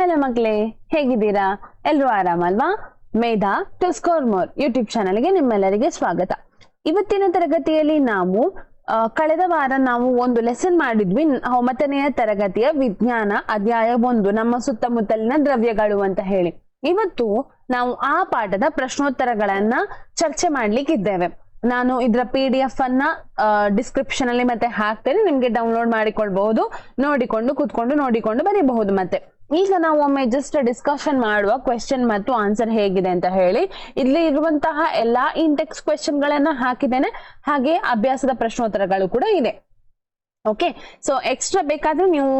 Hello ಮಕ್ಕಳೇ, ಹೇಗಿದ್ದೀರಾ? ಎಲ್ರು ಆರಾಮಲ್ವಾ? ಮೇಧಾ ಟು ಸ್ಕೋರ್ ಮೋರ್ ಯೂಟ್ಯೂಬ್ ಚಾನಲ್ಗೆ ನಿಮ್ಮೆಲ್ಲರಿಗೆ ಸ್ವಾಗತ. ಇವತ್ತಿನ ತರಗತಿಯಲ್ಲಿ ನಾವು ಕಳೆದ ವಾರ ನಾವು ಒಂದು ಲೆಸನ್ ಮಾಡಿದ್ವಿ, 9ನೆಯ ತರಗತಿಯ ವಿಜ್ಞಾನ ಅಧ್ಯಾಯ 1 ನಮ್ಮ ಸುತ್ತಮುತ್ತಲಿನ ದ್ರವ್ಯಗಳು ಅಂತ ಹೇಳಿ. ಇವತ್ತು ನಾವು ಆ ಪಾಠದ ಪ್ರಶ್ನೋತ್ತರಗಳನ್ನ ಚರ್ಚೆ ಮಾಡ್ಲಿಕ್ಕಿದ್ದೇವೆ. ನಾನು ಇದರ PDF ಅನ್ನ ಡಿಸ್ಕ್ರಿಪ್ಷನ್ ಅಲ್ಲಿ ಮತ್ತೆ ಹಾಕ್ತೇನೆ, ನಿಮ್ಗೆ ಡೌನ್ಲೋಡ್ ಮಾಡಿಕೊಳ್ಬಹುದು, ನೋಡಿಕೊಂಡು ಕುತ್ಕೊಂಡು ನೋಡಿಕೊಂಡು ಬರೀಬಹುದು. ಮತ್ತೆ ಈಗ ನಾವು ಒಮ್ಮೆ ಜಸ್ಟ್ ಡಿಸ್ಕಷನ್ ಮಾಡುವ ಕ್ವೆಶ್ಚನ್ ಮತ್ತು ಆನ್ಸರ್ ಹೇಗಿದೆ ಅಂತ ಹೇಳಿ. ಇಲ್ಲಿ ಇರುವಂತಹ ಎಲ್ಲಾ ಇಂಟೆಕ್ಸ್ಟ್ ಕ್ವೆಶ್ಚನ್ ಗಳನ್ನ ಹಾಕಿದ್ದೇನೆ, ಹಾಗೆ ಅಭ್ಯಾಸದ ಪ್ರಶ್ನೋತ್ತರಗಳು ಕೂಡ ಇದೆ. ಓಕೆ, ಸೊ ಎಕ್ಸ್ಟ್ರಾ ಬೇಕಾದ್ರೆ ನೀವು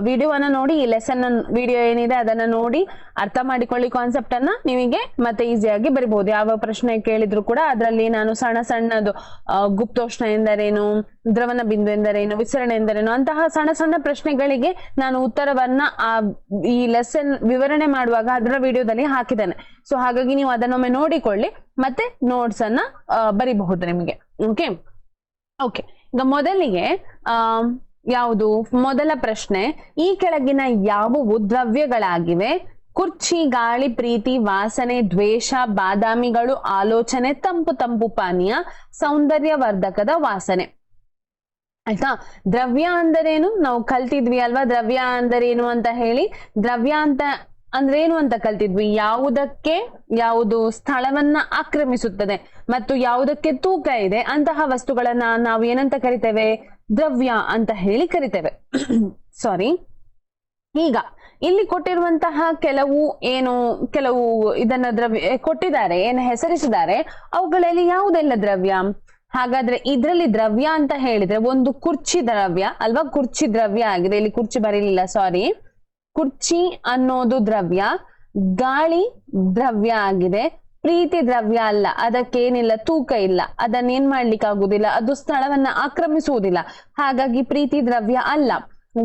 ವಿಡಿಯೋವನ್ನ ನೋಡಿ, ಈ ಲೆಸನ್ ವಿಡಿಯೋ ಏನಿದೆ ಅದನ್ನ ನೋಡಿ ಅರ್ಥ ಮಾಡಿಕೊಳ್ಳಿ ಕಾನ್ಸೆಪ್ಟ್ ಅನ್ನ, ನಿಮಗೆ ಮತ್ತೆ ಈಸಿಯಾಗಿ ಬರಿಬಹುದು. ಯಾವ ಪ್ರಶ್ನೆ ಕೇಳಿದ್ರು ಕೂಡ ಅದರಲ್ಲಿ ನಾನು ಸಣ್ಣದು ಗುಪ್ತೋಷ್ಣ ಎಂದರೇನು, ದ್ರವನ ಬಿಂದು ಎಂದರೇನು, ವಿಸರಣೆ ಎಂದರೇನು ಅಂತಹ ಸಣ್ಣ ಪ್ರಶ್ನೆಗಳಿಗೆ ನಾನು ಉತ್ತರವನ್ನ ಈ ಲೆಸನ್ ವಿವರಣೆ ಮಾಡುವಾಗ ಅದರ ವಿಡಿಯೋದಲ್ಲಿ ಹಾಕಿದ್ದೇನೆ. ಸೊ ಹಾಗಾಗಿ ನೀವು ಅದನ್ನೊಮ್ಮೆ ನೋಡಿಕೊಳ್ಳಿ, ಮತ್ತೆ ನೋಟ್ಸ್ ಅನ್ನ ಬರಿಬಹುದು ನಿಮಗೆ. ಓಕೆ ಓಕೆ, ಈಗ ಮೊದಲಿಗೆ ಯಾವುದು ಮೊದಲ ಪ್ರಶ್ನೆ, ಈ ಕೆಳಗಿನ ಯಾವುವು ದ್ರವ್ಯಗಳಾಗಿವೆ? ಕುರ್ಚಿ, ಗಾಳಿ, ಪ್ರೀತಿ, ವಾಸನೆ, ದ್ವೇಷ, ಬಾದಾಮಿಗಳು, ಆಲೋಚನೆ, ತಂಪು ಪಾನೀಯ, ಸೌಂದರ್ಯವರ್ಧಕದ ವಾಸನೆ. ಆಯ್ತಾ? ದ್ರವ್ಯ ಅಂದರೇನು ನಾವು ಕಲ್ತಿದ್ವಿ ಅಲ್ವಾ? ದ್ರವ್ಯ ಅಂದರೇನು ಅಂತ ಹೇಳಿ, ದ್ರವ್ಯ ಅಂತ ಅಂದ್ರೇನು ಅಂತ ಕಲ್ತಿದ್ವಿ. ಯಾವುದಕ್ಕೆ ಯಾವುದು ಸ್ಥಳವನ್ನ ಆಕ್ರಮಿಸುತ್ತದೆ ಮತ್ತು ಯಾವುದಕ್ಕೆ ತೂಕ ಇದೆ ಅಂತಹ ವಸ್ತುಗಳನ್ನ ನಾವು ಏನಂತ ಕರಿತೇವೆ? ದ್ರವ್ಯ ಅಂತ ಹೇಳಿ ಕರಿತೇವೆ. ಸಾರಿ. ಈಗ ಇಲ್ಲಿ ಕೊಟ್ಟಿರುವಂತಹ ಕೆಲವು ಇದನ್ನ ದ್ರವ್ಯ ಕೊಟ್ಟಿದ್ದಾರೆ, ಏನು ಹೆಸರಿಸಿದ್ದಾರೆ, ಅವುಗಳಲ್ಲಿ ಯಾವುದೆಲ್ಲ ದ್ರವ್ಯ? ಹಾಗಾದ್ರೆ ಇದ್ರಲ್ಲಿ ದ್ರವ್ಯ ಅಂತ ಹೇಳಿದ್ರೆ ಒಂದು ಕುರ್ಚಿ ದ್ರವ್ಯ ಅಲ್ವಾ? ಕುರ್ಚಿ ದ್ರವ್ಯ ಆಗಿದೆ, ಇಲ್ಲಿ ಕುರ್ಚಿ ಬರೀಲಿಲ್ಲ, ಸಾರಿ. ಕುರ್ಚಿ ಅನ್ನೋದು ದ್ರವ್ಯ, ಗಾಳಿ ದ್ರವ್ಯ ಆಗಿದೆ, ಪ್ರೀತಿ ದ್ರವ್ಯ ಅಲ್ಲ, ಅದಕ್ಕೇನಿಲ್ಲ ತೂಕ ಇಲ್ಲ, ಅದನ್ನೇನ್ ಮಾಡ್ಲಿಕ್ಕೆ ಆಗುದಿಲ್ಲ, ಅದು ಸ್ಥಳವನ್ನ ಆಕ್ರಮಿಸುವುದಿಲ್ಲ, ಹಾಗಾಗಿ ಪ್ರೀತಿ ದ್ರವ್ಯ ಅಲ್ಲ.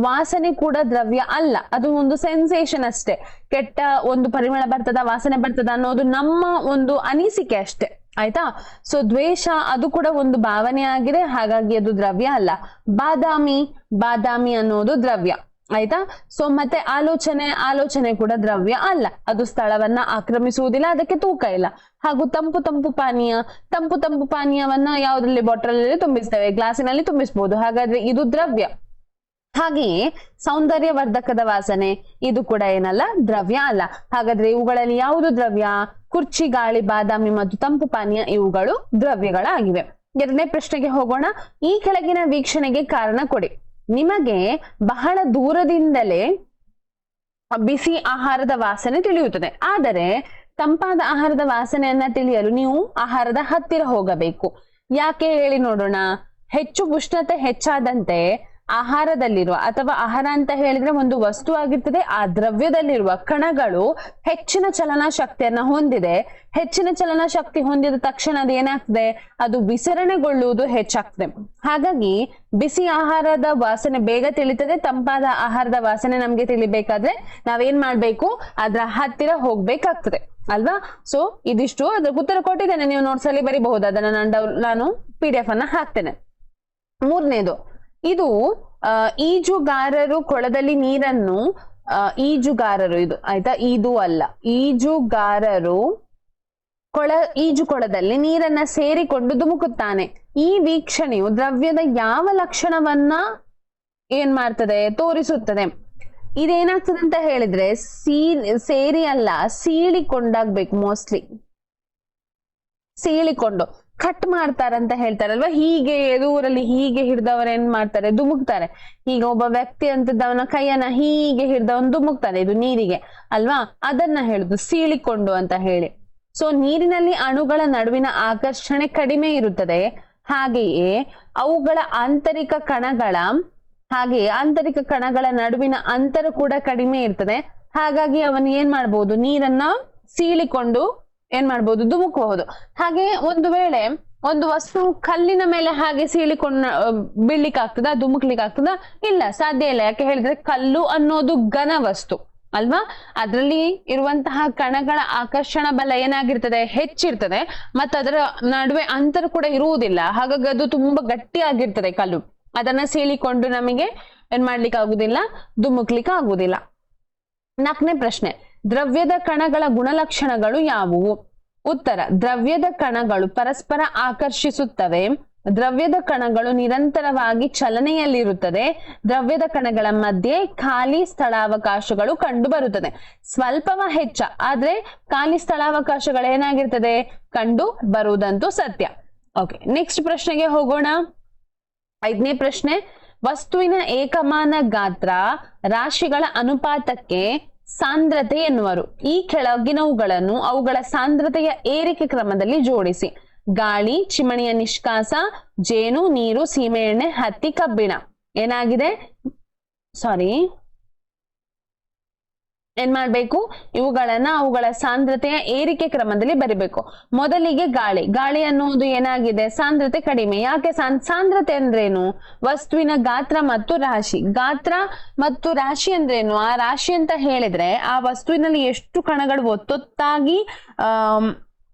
ವಾಸನೆ ಕೂಡ ದ್ರವ್ಯ ಅಲ್ಲ, ಅದು ಒಂದು ಸೆನ್ಸೇಷನ್ ಅಷ್ಟೇ. ಕೆಟ್ಟ ಒಂದು ಪರಿಮಳ ಬರ್ತದ, ವಾಸನೆ ಬರ್ತದ ಅನ್ನೋದು ನಮ್ಮ ಒಂದು ಅನಿಸಿಕೆ ಅಷ್ಟೇ. ಆಯ್ತಾ? ಸೊ ದ್ವೇಷ ಅದು ಕೂಡ ಒಂದು ಭಾವನೆ ಆಗಿದೆ, ಹಾಗಾಗಿ ಅದು ದ್ರವ್ಯ ಅಲ್ಲ. ಬಾದಾಮಿ ಅನ್ನೋದು ದ್ರವ್ಯ. ಆಯ್ತಾ? ಸೊ ಮತ್ತೆ ಆಲೋಚನೆ ಕೂಡ ದ್ರವ್ಯ ಅಲ್ಲ, ಅದು ಸ್ಥಳವನ್ನ ಆಕ್ರಮಿಸುವುದಿಲ್ಲ, ಅದಕ್ಕೆ ತೂಕ ಇಲ್ಲ. ಹಾಗೂ ತಂಪು ಪಾನೀಯವನ್ನ ಯಾವುದ್ರಲ್ಲಿ? ಬಾಟಲ್ ಅಲ್ಲಿ ತುಂಬಿಸ್ತೇವೆ, ಗ್ಲಾಸಿನಲ್ಲಿ ತುಂಬಿಸಬಹುದು, ಹಾಗಾದ್ರೆ ಇದು ದ್ರವ್ಯ. ಹಾಗೆಯೇ ಸೌಂದರ್ಯವರ್ಧಕದ ವಾಸನೆ, ಇದು ಕೂಡ ಏನಲ್ಲ, ದ್ರವ್ಯ ಅಲ್ಲ. ಹಾಗಾದ್ರೆ ಇವುಗಳಲ್ಲಿ ಯಾವುದು ದ್ರವ್ಯ? ಕುರ್ಚಿ, ಗಾಳಿ, ಬಾದಾಮಿ ಮತ್ತು ತಂಪು ಪಾನೀಯ ಇವುಗಳು ದ್ರವ್ಯಗಳಾಗಿವೆ. 2ನೇ ಪ್ರಶ್ನೆಗೆ ಹೋಗೋಣ. ಈ ಕೆಳಗಿನ ವೀಕ್ಷಣೆಗೆ ಕಾರಣ ಕೊಡಿ. ನಿಮಗೆ ಬಹಳ ದೂರದಿಂದಲೇ ಬಿಸಿ ಆಹಾರದ ವಾಸನೆ ತಿಳಿಯುತ್ತದೆ, ಆದರೆ ತಂಪಾದ ಆಹಾರದ ವಾಸನೆಯನ್ನ ತಿಳಿಯಲು ನೀವು ಆಹಾರದ ಹತ್ತಿರ ಹೋಗಬೇಕು. ಯಾಕೆ ಹೇಳಿ ನೋಡೋಣ. ಹೆಚ್ಚು ಉಷ್ಣತೆ ಹೆಚ್ಚಾದಂತೆ ಆಹಾರದಲ್ಲಿರುವ, ಅಥವಾ ಆಹಾರ ಅಂತ ಹೇಳಿದ್ರೆ ಒಂದು ವಸ್ತು ಆಗಿರ್ತದೆ, ಆ ದ್ರವ್ಯದಲ್ಲಿರುವ ಕಣಗಳು ಹೆಚ್ಚಿನ ಚಲನ ಶಕ್ತಿಯನ್ನ ಹೊಂದಿದೆ. ಹೆಚ್ಚಿನ ಚಲನ ಶಕ್ತಿ ಹೊಂದಿದ ತಕ್ಷಣ ಅದು ಏನಾಗ್ತದೆ? ಅದು ವಿಸರಣೆಗೊಳ್ಳುವುದು ಹೆಚ್ಚಾಗ್ತದೆ. ಹಾಗಾಗಿ ಬಿಸಿ ಆಹಾರದ ವಾಸನೆ ಬೇಗ ತಿಳಿತದೆ, ತಂಪಾದ ಆಹಾರದ ವಾಸನೆ ನಮ್ಗೆ ತಿಳಿಬೇಕಾದ್ರೆ ನಾವೇನ್ ಮಾಡ್ಬೇಕು? ಅದ್ರ ಹತ್ತಿರ ಹೋಗ್ಬೇಕಾಗ್ತದೆ ಅಲ್ವಾ? ಸೊ ಇದಿಷ್ಟು ಅದ್ರ ಉತ್ತರ ಕೊಟ್ಟಿದ್ದೇನೆ, ನೀವು ನೋಟ್ಸ್ ಅಲ್ಲಿ ಬರೀಬಹುದು, ಅದನ್ನ ನಾನು PDF ಅನ್ನ ಹಾಕ್ತೇನೆ. 3ನೇದು, ಇದು ಈಜುಗಾರರು ಕೊಳದಲ್ಲಿ ನೀರನ್ನು ಈಜುಗಾರರು ಇದು ಆಯ್ತಾ, ಇದು ಅಲ್ಲ, ಈಜುಗಾರರು ಈಜುಕೊಳದಲ್ಲಿ ನೀರನ್ನ ಸೇರಿಕೊಂಡು ಧುಮುಕುತ್ತಾನೆ. ಈ ವೀಕ್ಷಣೆಯು ದ್ರವ್ಯದ ಯಾವ ಲಕ್ಷಣವನ್ನ ಏನ್ ಮಾಡ್ತದೆ? ತೋರಿಸುತ್ತದೆ. ಇದೇನಾಗ್ತದೆ ಅಂತ ಹೇಳಿದ್ರೆ ಸೇರಿ ಅಲ್ಲ, ಸೀಳಿಕೊಂಡಾಗ್ಬೇಕು. ಮೋಸ್ಟ್ಲಿ ಸೀಳಿಕೊಂಡು ಕಟ್ ಮಾಡ್ತಾರಂತ ಹೇಳ್ತಾರಲ್ವಾ, ಹೀಗೆ ಎದುರಲ್ಲಿ ಹೀಗೆ ಹಿಡ್ದವ್ರ ಏನ್ ಮಾಡ್ತಾರೆ? ಧುಮುಕ್ತಾರೆ. ಈಗ ಒಬ್ಬ ವ್ಯಕ್ತಿ ಅಂತದವನ ಕೈಯನ್ನ ಹೀಗೆ ಹಿಡ್ದವನ್ ಧುಮುಕ್ತಾನೆ, ಇದು ನೀರಿಗೆ ಅಲ್ವಾ? ಅದನ್ನ ಹೇಳುದು ಸೀಳಿಕೊಂಡು ಅಂತ ಹೇಳಿ. ಸೊ ನೀರಿನಲ್ಲಿ ಅಣುಗಳ ನಡುವಿನ ಆಕರ್ಷಣೆ ಕಡಿಮೆ ಇರುತ್ತದೆ, ಹಾಗೆಯೇ ಅವುಗಳ ಆಂತರಿಕ ಕಣಗಳ ನಡುವಿನ ಅಂತರ ಕೂಡ ಕಡಿಮೆ ಇರ್ತದೆ. ಹಾಗಾಗಿ ಅವನು ಏನ್ ಮಾಡ್ಬೋದು? ನೀರನ್ನ ಸೀಳಿಕೊಂಡು ಏನ್ ಮಾಡ್ಬೋದು? ಧುಮುಕಬಹುದು. ಹಾಗೆ ಒಂದು ವೇಳೆ ಒಂದು ವಸ್ತು ಕಲ್ಲಿನ ಮೇಲೆ ಹಾಗೆ ಸೀಳಿಕೊಂಡು ಬೀಳ್ಲಿಕ್ಕೆ ಆಗ್ತದ? ಧುಮುಕ್ಲಿಕ್ಕೆ ಆಗ್ತದ? ಇಲ್ಲ, ಸಾಧ್ಯ ಇಲ್ಲ. ಯಾಕೆ ಹೇಳಿದ್ರೆ ಕಲ್ಲು ಅನ್ನೋದು ಘನ ವಸ್ತು ಅಲ್ವಾ? ಅದರಲ್ಲಿ ಇರುವಂತಹ ಕಣಗಳ ಆಕರ್ಷಣ ಬಲ ಏನಾಗಿರ್ತದೆ? ಹೆಚ್ಚಿರ್ತದೆ, ಮತ್ತು ಅದರ ನಡುವೆ ಅಂತರ ಕೂಡ ಇರುವುದಿಲ್ಲ. ಹಾಗಾಗಿ ಅದು ತುಂಬಾ ಗಟ್ಟಿಯಾಗಿರ್ತದೆ ಕಲ್ಲು. ಅದನ್ನ ಸೀಳಿಕೊಂಡು ನಮಗೆ ಏನ್ ಮಾಡ್ಲಿಕ್ಕೆ ಆಗುದಿಲ್ಲ? ಧುಮುಕ್ಲಿಕ್ಕೆ ಆಗುದಿಲ್ಲ. 4ನೇ ಪ್ರಶ್ನೆ, ದ್ರವ್ಯದ ಕಣಗಳ ಗುಣಲಕ್ಷಣಗಳು ಯಾವುವು? ಉತ್ತರ, ದ್ರವ್ಯದ ಕಣಗಳು ಪರಸ್ಪರ ಆಕರ್ಷಿಸುತ್ತವೆ, ದ್ರವ್ಯದ ಕಣಗಳು ನಿರಂತರವಾಗಿ ಚಲನೆಯಲ್ಲಿರುತ್ತದೆ, ದ್ರವ್ಯದ ಕಣಗಳ ಮಧ್ಯೆ ಖಾಲಿ ಸ್ಥಳಾವಕಾಶಗಳು ಕಂಡು ಬರುತ್ತದೆ. ಸ್ವಲ್ಪವ ಹೆಚ್ಚ, ಆದ್ರೆ ಖಾಲಿ ಸ್ಥಳಾವಕಾಶಗಳು ಏನಾಗಿರ್ತದೆ? ಕಂಡು ಬರುವುದಂತೂ ಸತ್ಯ. ಓಕೆ, ನೆಕ್ಸ್ಟ್ ಪ್ರಶ್ನೆಗೆ ಹೋಗೋಣ. 5ನೇ ಪ್ರಶ್ನೆ, ವಸ್ತುವಿನ ಏಕಮಾನ ಗಾತ್ರ ರಾಶಿಗಳ ಅನುಪಾತಕ್ಕೆ ಸಾಂದ್ರತೆ ಎನ್ನುವರು. ಈ ಕೆಳಗಿನವುಗಳನ್ನು ಅವುಗಳ ಸಾಂದ್ರತೆಯ ಏರಿಕೆ ಕ್ರಮದಲ್ಲಿ ಜೋಡಿಸಿ. ಗಾಳಿ, ಚಿಮಣಿಯ ನಿಷ್ಕಾಸ, ಜೇನು, ನೀರು, ಸೀಮೆಎಣ್ಣೆ, ಹತ್ತಿ, ಕಬ್ಬಿಣ. ಏನಾಗಿದೆ? ಏನ್ ಮಾಡ್ಬೇಕು? ಇವುಗಳನ್ನ ಅವುಗಳ ಸಾಂದ್ರತೆಯ ಏರಿಕೆ ಕ್ರಮದಲ್ಲಿ ಬರಿಬೇಕು. ಮೊದಲಿಗೆ ಗಾಳಿ. ಗಾಳಿ ಅನ್ನುವುದು ಏನಾಗಿದೆ? ಸಾಂದ್ರತೆ ಕಡಿಮೆ. ಯಾಕೆ? ಸಾಂದ್ರತೆ ಅಂದ್ರೇನು? ವಸ್ತುವಿನ ಗಾತ್ರ ಮತ್ತು ರಾಶಿ. ಗಾತ್ರ ಮತ್ತು ರಾಶಿ ಅಂದ್ರೇನು? ಆ ರಾಶಿ ಅಂತ ಹೇಳಿದ್ರೆ ಆ ವಸ್ತುವಿನಲ್ಲಿ ಎಷ್ಟು ಕಣಗಳು ಒತ್ತೊತ್ತಾಗಿ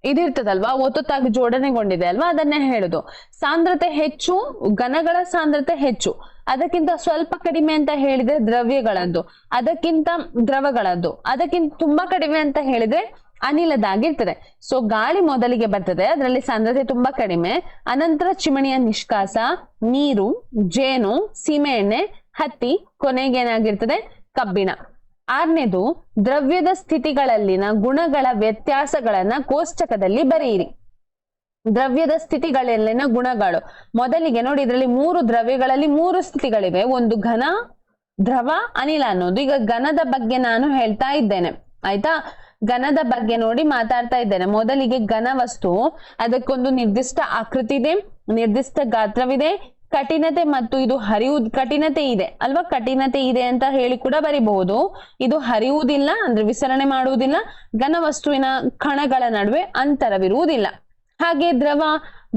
ಇದಿರ್ತದಲ್ವಾ, ಒತ್ತೊತ್ತಾಗಿ ಜೋಡಣೆಗೊಂಡಿದೆ ಅಲ್ವಾ, ಅದನ್ನೇ ಹೇಳುದು. ಸಾಂದ್ರತೆ ಹೆಚ್ಚು, ಘನಗಳ ಸಾಂದ್ರತೆ ಹೆಚ್ಚು. ಅದಕ್ಕಿಂತ ಸ್ವಲ್ಪ ಕಡಿಮೆ ಅಂತ ಹೇಳಿದ್ರೆ ದ್ರವ್ಯಗಳದ್ದು, ಅದಕ್ಕಿಂತ ದ್ರವಗಳದ್ದು, ಅದಕ್ಕಿಂತ ತುಂಬಾ ಕಡಿಮೆ ಅಂತ ಹೇಳಿದ್ರೆ ಅನಿಲದಾಗಿರ್ತದೆ. ಸೊ ಗಾಳಿ ಮೊದಲಿಗೆ ಬರ್ತದೆ, ಅದರಲ್ಲಿ ಸಾಂದ್ರತೆ ತುಂಬಾ ಕಡಿಮೆ. ಅನಂತರ ಚಿಮಣಿಯ ನಿಷ್ಕಾಸ, ನೀರು, ಜೇನು, ಸೀಮೆಎಣ್ಣೆ, ಹತ್ತಿ, ಕೊನೆಗೆ ಏನಾಗಿರ್ತದೆ? ಕಬ್ಬಿಣ. 6ನೇದು, ದ್ರವ್ಯದ ಸ್ಥಿತಿಗಳಲ್ಲಿನ ಗುಣಗಳ ವ್ಯತ್ಯಾಸಗಳನ್ನ ಕೋಷ್ಟಕದಲ್ಲಿ ಬರೆಯಿರಿ. ದ್ರವ್ಯದ ಸ್ಥಿತಿಗಳಲ್ಲಿನ ಗುಣಗಳು. ಮೊದಲಿಗೆ ನೋಡಿ, ಇದರಲ್ಲಿ 3 ದ್ರವ್ಯಗಳಲ್ಲಿ 3 ಸ್ಥಿತಿಗಳಿವೆ. ಒಂದು ಘನ, ದ್ರವ, ಅನಿಲ ಅನ್ನೋದು. ಈಗ ಘನದ ಬಗ್ಗೆ ನಾನು ಹೇಳ್ತಾ ಇದ್ದೇನೆ, ಆಯ್ತಾ? ಘನದ ಬಗ್ಗೆ ನೋಡಿ ಮಾತಾಡ್ತಾ ಇದ್ದೇನೆ. ಮೊದಲಿಗೆ ಘನ ವಸ್ತು, ಅದಕ್ಕೊಂದು ನಿರ್ದಿಷ್ಟ ಆಕೃತಿ ಇದೆ, ನಿರ್ದಿಷ್ಟ ಗಾತ್ರವಿದೆ, ಕಠಿಣತೆ ಮತ್ತು ಇದು ಕಠಿಣತೆ ಇದೆ ಅಲ್ವಾ? ಕಠಿಣತೆ ಇದೆ ಅಂತ ಹೇಳಿ ಕೂಡ ಬರಿಬಹುದು. ಇದು ಹರಿಯುವುದಿಲ್ಲ ಅಂದ್ರೆ ವಿಸರಣೆ ಮಾಡುವುದಿಲ್ಲ. ಘನ ವಸ್ತುವಿನ ಕಣಗಳ ನಡುವೆ ಅಂತರವಿರುವುದಿಲ್ಲ. ಹಾಗೆ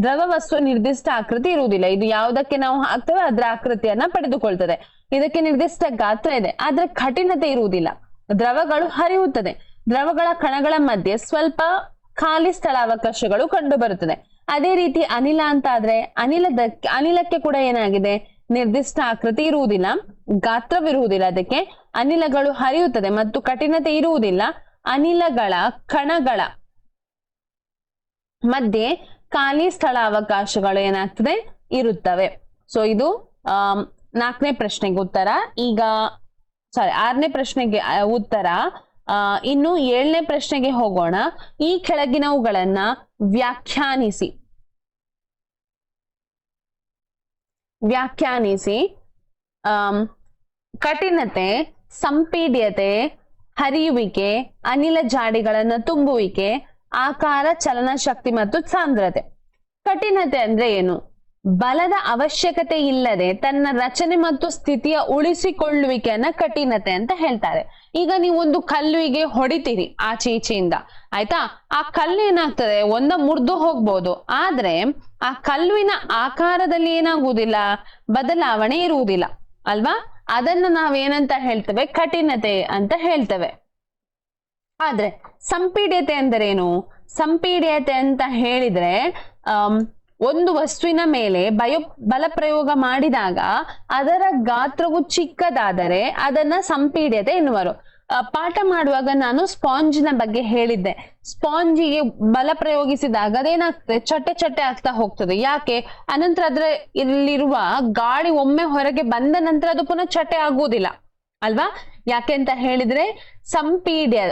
ದ್ರವ ವಸ್ತು ನಿರ್ದಿಷ್ಟ ಆಕೃತಿ ಇರುವುದಿಲ್ಲ. ಇದು ಯಾವುದಕ್ಕೆ ನಾವು ಹಾಕ್ತೇವೆ ಅದರ ಆಕೃತಿಯನ್ನ ಪಡೆದುಕೊಳ್ತದೆ. ಇದಕ್ಕೆ ನಿರ್ದಿಷ್ಟ ಗಾತ್ರ ಇದೆ, ಆದ್ರೆ ಕಠಿಣತೆ ಇರುವುದಿಲ್ಲ. ದ್ರವಗಳು ಹರಿಯುತ್ತದೆ. ದ್ರವಗಳ ಕಣಗಳ ಮಧ್ಯೆ ಸ್ವಲ್ಪ ಖಾಲಿ ಸ್ಥಳಾವಕಾಶಗಳು ಕಂಡು ಬರುತ್ತದೆ. ಅದೇ ರೀತಿ ಅನಿಲ ಅಂತ ಆದ್ರೆ ಅನಿಲಕ್ಕೆ ಕೂಡ ಏನಾಗಿದೆ? ನಿರ್ದಿಷ್ಟ ಆಕೃತಿ ಇರುವುದಿಲ್ಲ, ಗಾತ್ರವಿರುವುದಿಲ್ಲ. ಅದಕ್ಕೆ ಅನಿಲಗಳು ಹರಿಯುತ್ತದೆ ಮತ್ತು ಕಠಿಣತೆ ಇರುವುದಿಲ್ಲ. ಅನಿಲಗಳ ಕಣಗಳ ಮಧ್ಯೆ ಖಾಲಿ ಸ್ಥಳಾವಕಾಶಗಳು ಏನಾಗ್ತದೆ? ಇರುತ್ತವೆ. ಸೊ ಇದು 4ನೇ ಪ್ರಶ್ನೆಗೆ ಉತ್ತರ. ಈಗ 6ನೇ ಪ್ರಶ್ನೆಗೆ ಉತ್ತರ. ಇನ್ನು 7ನೇ ಪ್ರಶ್ನೆಗೆ ಹೋಗೋಣ. ಈ ಕೆಳಗಿನವುಗಳನ್ನ ವ್ಯಾಖ್ಯಾನಿಸಿ. ಕಠಿಣತೆ, ಸಂಪೀಡ್ಯತೆ, ಹರಿಯುವಿಕೆ, ಅನಿಲ ಜಾಡಿಗಳನ್ನ ತುಂಬುವಿಕೆ, ಆಕಾರ, ಚಲನ ಶಕ್ತಿ ಮತ್ತು ಸಾಂದ್ರತೆ. ಕಠಿಣತೆ ಅಂದ್ರೆ ಏನು? ಬಲದ ಅವಶ್ಯಕತೆ ಇಲ್ಲದೆ ತನ್ನ ರಚನೆ ಮತ್ತು ಸ್ಥಿತಿಯ ಉಳಿಸಿಕೊಳ್ಳುವಿಕೆಯನ್ನ ಕಠಿಣತೆ ಅಂತ ಹೇಳ್ತಾರೆ. ಈಗ ನೀವು ಒಂದು ಕಲ್ಲುವಿಗೆ ಹೊಡಿತೀರಿ ಆಚೆ ಈಚೆಯಿಂದ, ಆಯ್ತಾ? ಆ ಕಲ್ಲು ಏನಾಗ್ತದೆ? ಮುರಿದು ಹೋಗ್ಬೋದು, ಆದ್ರೆ ಆ ಕಲ್ಲುವಿನ ಆಕಾರದಲ್ಲಿ ಏನಾಗುವುದಿಲ್ಲ? ಬದಲಾವಣೆ ಇರುವುದಿಲ್ಲ ಅಲ್ವಾ? ಅದನ್ನ ನಾವೇನಂತ ಹೇಳ್ತೇವೆ? ಕಠಿಣತೆ ಅಂತ ಹೇಳ್ತೇವೆ. ಆದ್ರೆ ಸಂಪೀಡ್ಯತೆ ಅಂದರೇನು? ಸಂಪೀಡ್ಯತೆ ಅಂತ ಹೇಳಿದ್ರೆ ಒಂದು ವಸ್ತುವಿನ ಮೇಲೆ ಬಲ ಪ್ರಯೋಗ ಮಾಡಿದಾಗ ಅದರ ಗಾತ್ರವು ಚಿಕ್ಕದಾದರೆ ಅದನ್ನ ಸಂಪೀಡ್ಯತೆ ಎನ್ನುವರು. ಪಾಠ ಮಾಡುವಾಗ ನಾನು ಸ್ಪಾಂಜಿನ ಬಗ್ಗೆ ಹೇಳಿದ್ದೆ. ಸ್ಪಾಂಜಿಗೆ ಬಲ ಪ್ರಯೋಗಿಸಿದಾಗ ಅದೇನಾಗ್ತದೆ? ಚಟ್ಟೆ ಚಟ್ಟೆ ಆಗ್ತಾ ಹೋಗ್ತದೆ. ಯಾಕೆ? ಅನಂತರ ಇಲ್ಲಿರುವ ಗಾಳಿ ಒಮ್ಮೆ ಹೊರಗೆ ಬಂದ ನಂತರ ಅದು ಪುನಃ ಚಟ್ಟೆ ಆಗುವುದಿಲ್ಲ ಅಲ್ವಾ? ಯಾಕೆ ಅಂತ ಹೇಳಿದ್ರೆ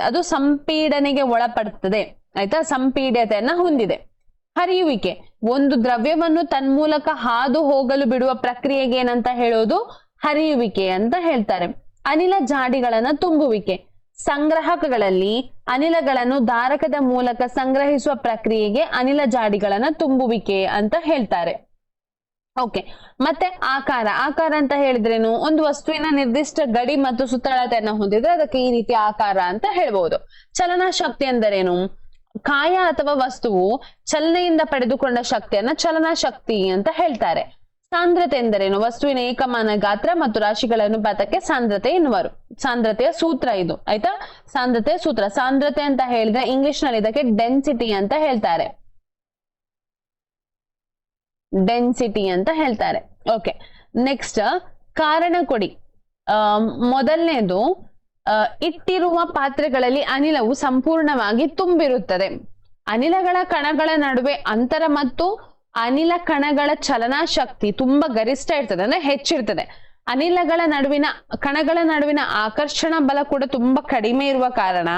ಅದು ಸಂಪೀಡನೆಗೆ ಒಳಪಡುತ್ತದೆ, ಆಯ್ತಾ? ಸಂಪೀಡ್ಯತೆಯನ್ನ ಹೊಂದಿದೆ. ಹರಿಯುವಿಕೆ, ಒಂದು ದ್ರವ್ಯವನ್ನು ತನ್ಮೂಲಕ ಹಾದು ಹೋಗಲು ಬಿಡುವ ಪ್ರಕ್ರಿಯೆಗೆ ಏನಂತ ಹೇಳೋದು? ಹರಿಯುವಿಕೆ ಅಂತ ಹೇಳ್ತಾರೆ. ಅನಿಲ ಜಾಡಿಗಳನ್ನ ತುಂಬುವಿಕೆ, ಸಂಗ್ರಹಕಗಳಲ್ಲಿ ಅನಿಲಗಳನ್ನು ಧಾರಕದ ಮೂಲಕ ಸಂಗ್ರಹಿಸುವ ಪ್ರಕ್ರಿಯೆಗೆ ಅನಿಲ ಜಾಡಿಗಳನ್ನ ತುಂಬುವಿಕೆ ಅಂತ ಹೇಳ್ತಾರೆ. ಓಕೆ, ಮತ್ತೆ ಆಕಾರ ಅಂತ ಹೇಳಿದ್ರೇನು? ಒಂದು ವಸ್ತುವಿನ ನಿರ್ದಿಷ್ಟ ಗಡಿ ಮತ್ತು ಸುತ್ತಳತೆಯನ್ನ ಹೊಂದಿದ್ರೆ ಅದಕ್ಕೆ ಈ ರೀತಿ ಆಕಾರ ಅಂತ ಹೇಳ್ಬಹುದು. ಚಲನಾ ಶಕ್ತಿ ಅಂದರೇನು? ಕಾಯ ಅಥವಾ ವಸ್ತುವು ಚಲನೆಯಿಂದ ಪಡೆದುಕೊಂಡ ಶಕ್ತಿಯನ್ನ ಚಲನಾ ಶಕ್ತಿ ಅಂತ ಹೇಳ್ತಾರೆ. ಸಾಂದ್ರತೆ ಎಂದರೇನು? ವಸ್ತುವಿನ ಏಕಮಾನ ಗಾತ್ರ ಮತ್ತು ರಾಶಿಗಳ ಅನುಪಾತಕ್ಕೆ ಸಾಂದ್ರತೆ ಎನ್ನುವರು. ಸಾಂದ್ರತೆಯ ಸೂತ್ರ ಇದು, ಆಯ್ತಾ? ಸಾಂದ್ರತೆಯ ಸೂತ್ರ. ಸಾಂದ್ರತೆ ಅಂತ ಹೇಳಿದ್ರೆ ಇಂಗ್ಲಿಷ್ ನಲ್ಲಿ ಇದಕ್ಕೆ ಡೆನ್ಸಿಟಿ ಅಂತ ಹೇಳ್ತಾರೆ. ಡೆನ್ಸಿಟಿ ಅಂತ ಹೇಳ್ತಾರೆ. ಓಕೆ, ನೆಕ್ಸ್ಟ್ ಕಾರಣ ಕೊಡಿ. ಮೊದಲನೇದು ಇಟ್ಟಿರುವ ಪಾತ್ರೆಗಳಲ್ಲಿ ಅನಿಲವು ಸಂಪೂರ್ಣವಾಗಿ ತುಂಬಿರುತ್ತದೆ. ಅನಿಲಗಳ ಕಣಗಳ ನಡುವೆ ಅಂತರ ಮತ್ತು ಅನಿಲ ಕಣಗಳ ಚಲನಾ ಶಕ್ತಿ ತುಂಬಾ ಗರಿಷ್ಠ ಇರ್ತದೆ, ಅಂದ್ರೆ ಹೆಚ್ಚಿರ್ತದೆ. ಕಣಗಳ ನಡುವಿನ ಆಕರ್ಷಣ ಬಲ ಕೂಡ ತುಂಬಾ ಕಡಿಮೆ ಇರುವ ಕಾರಣ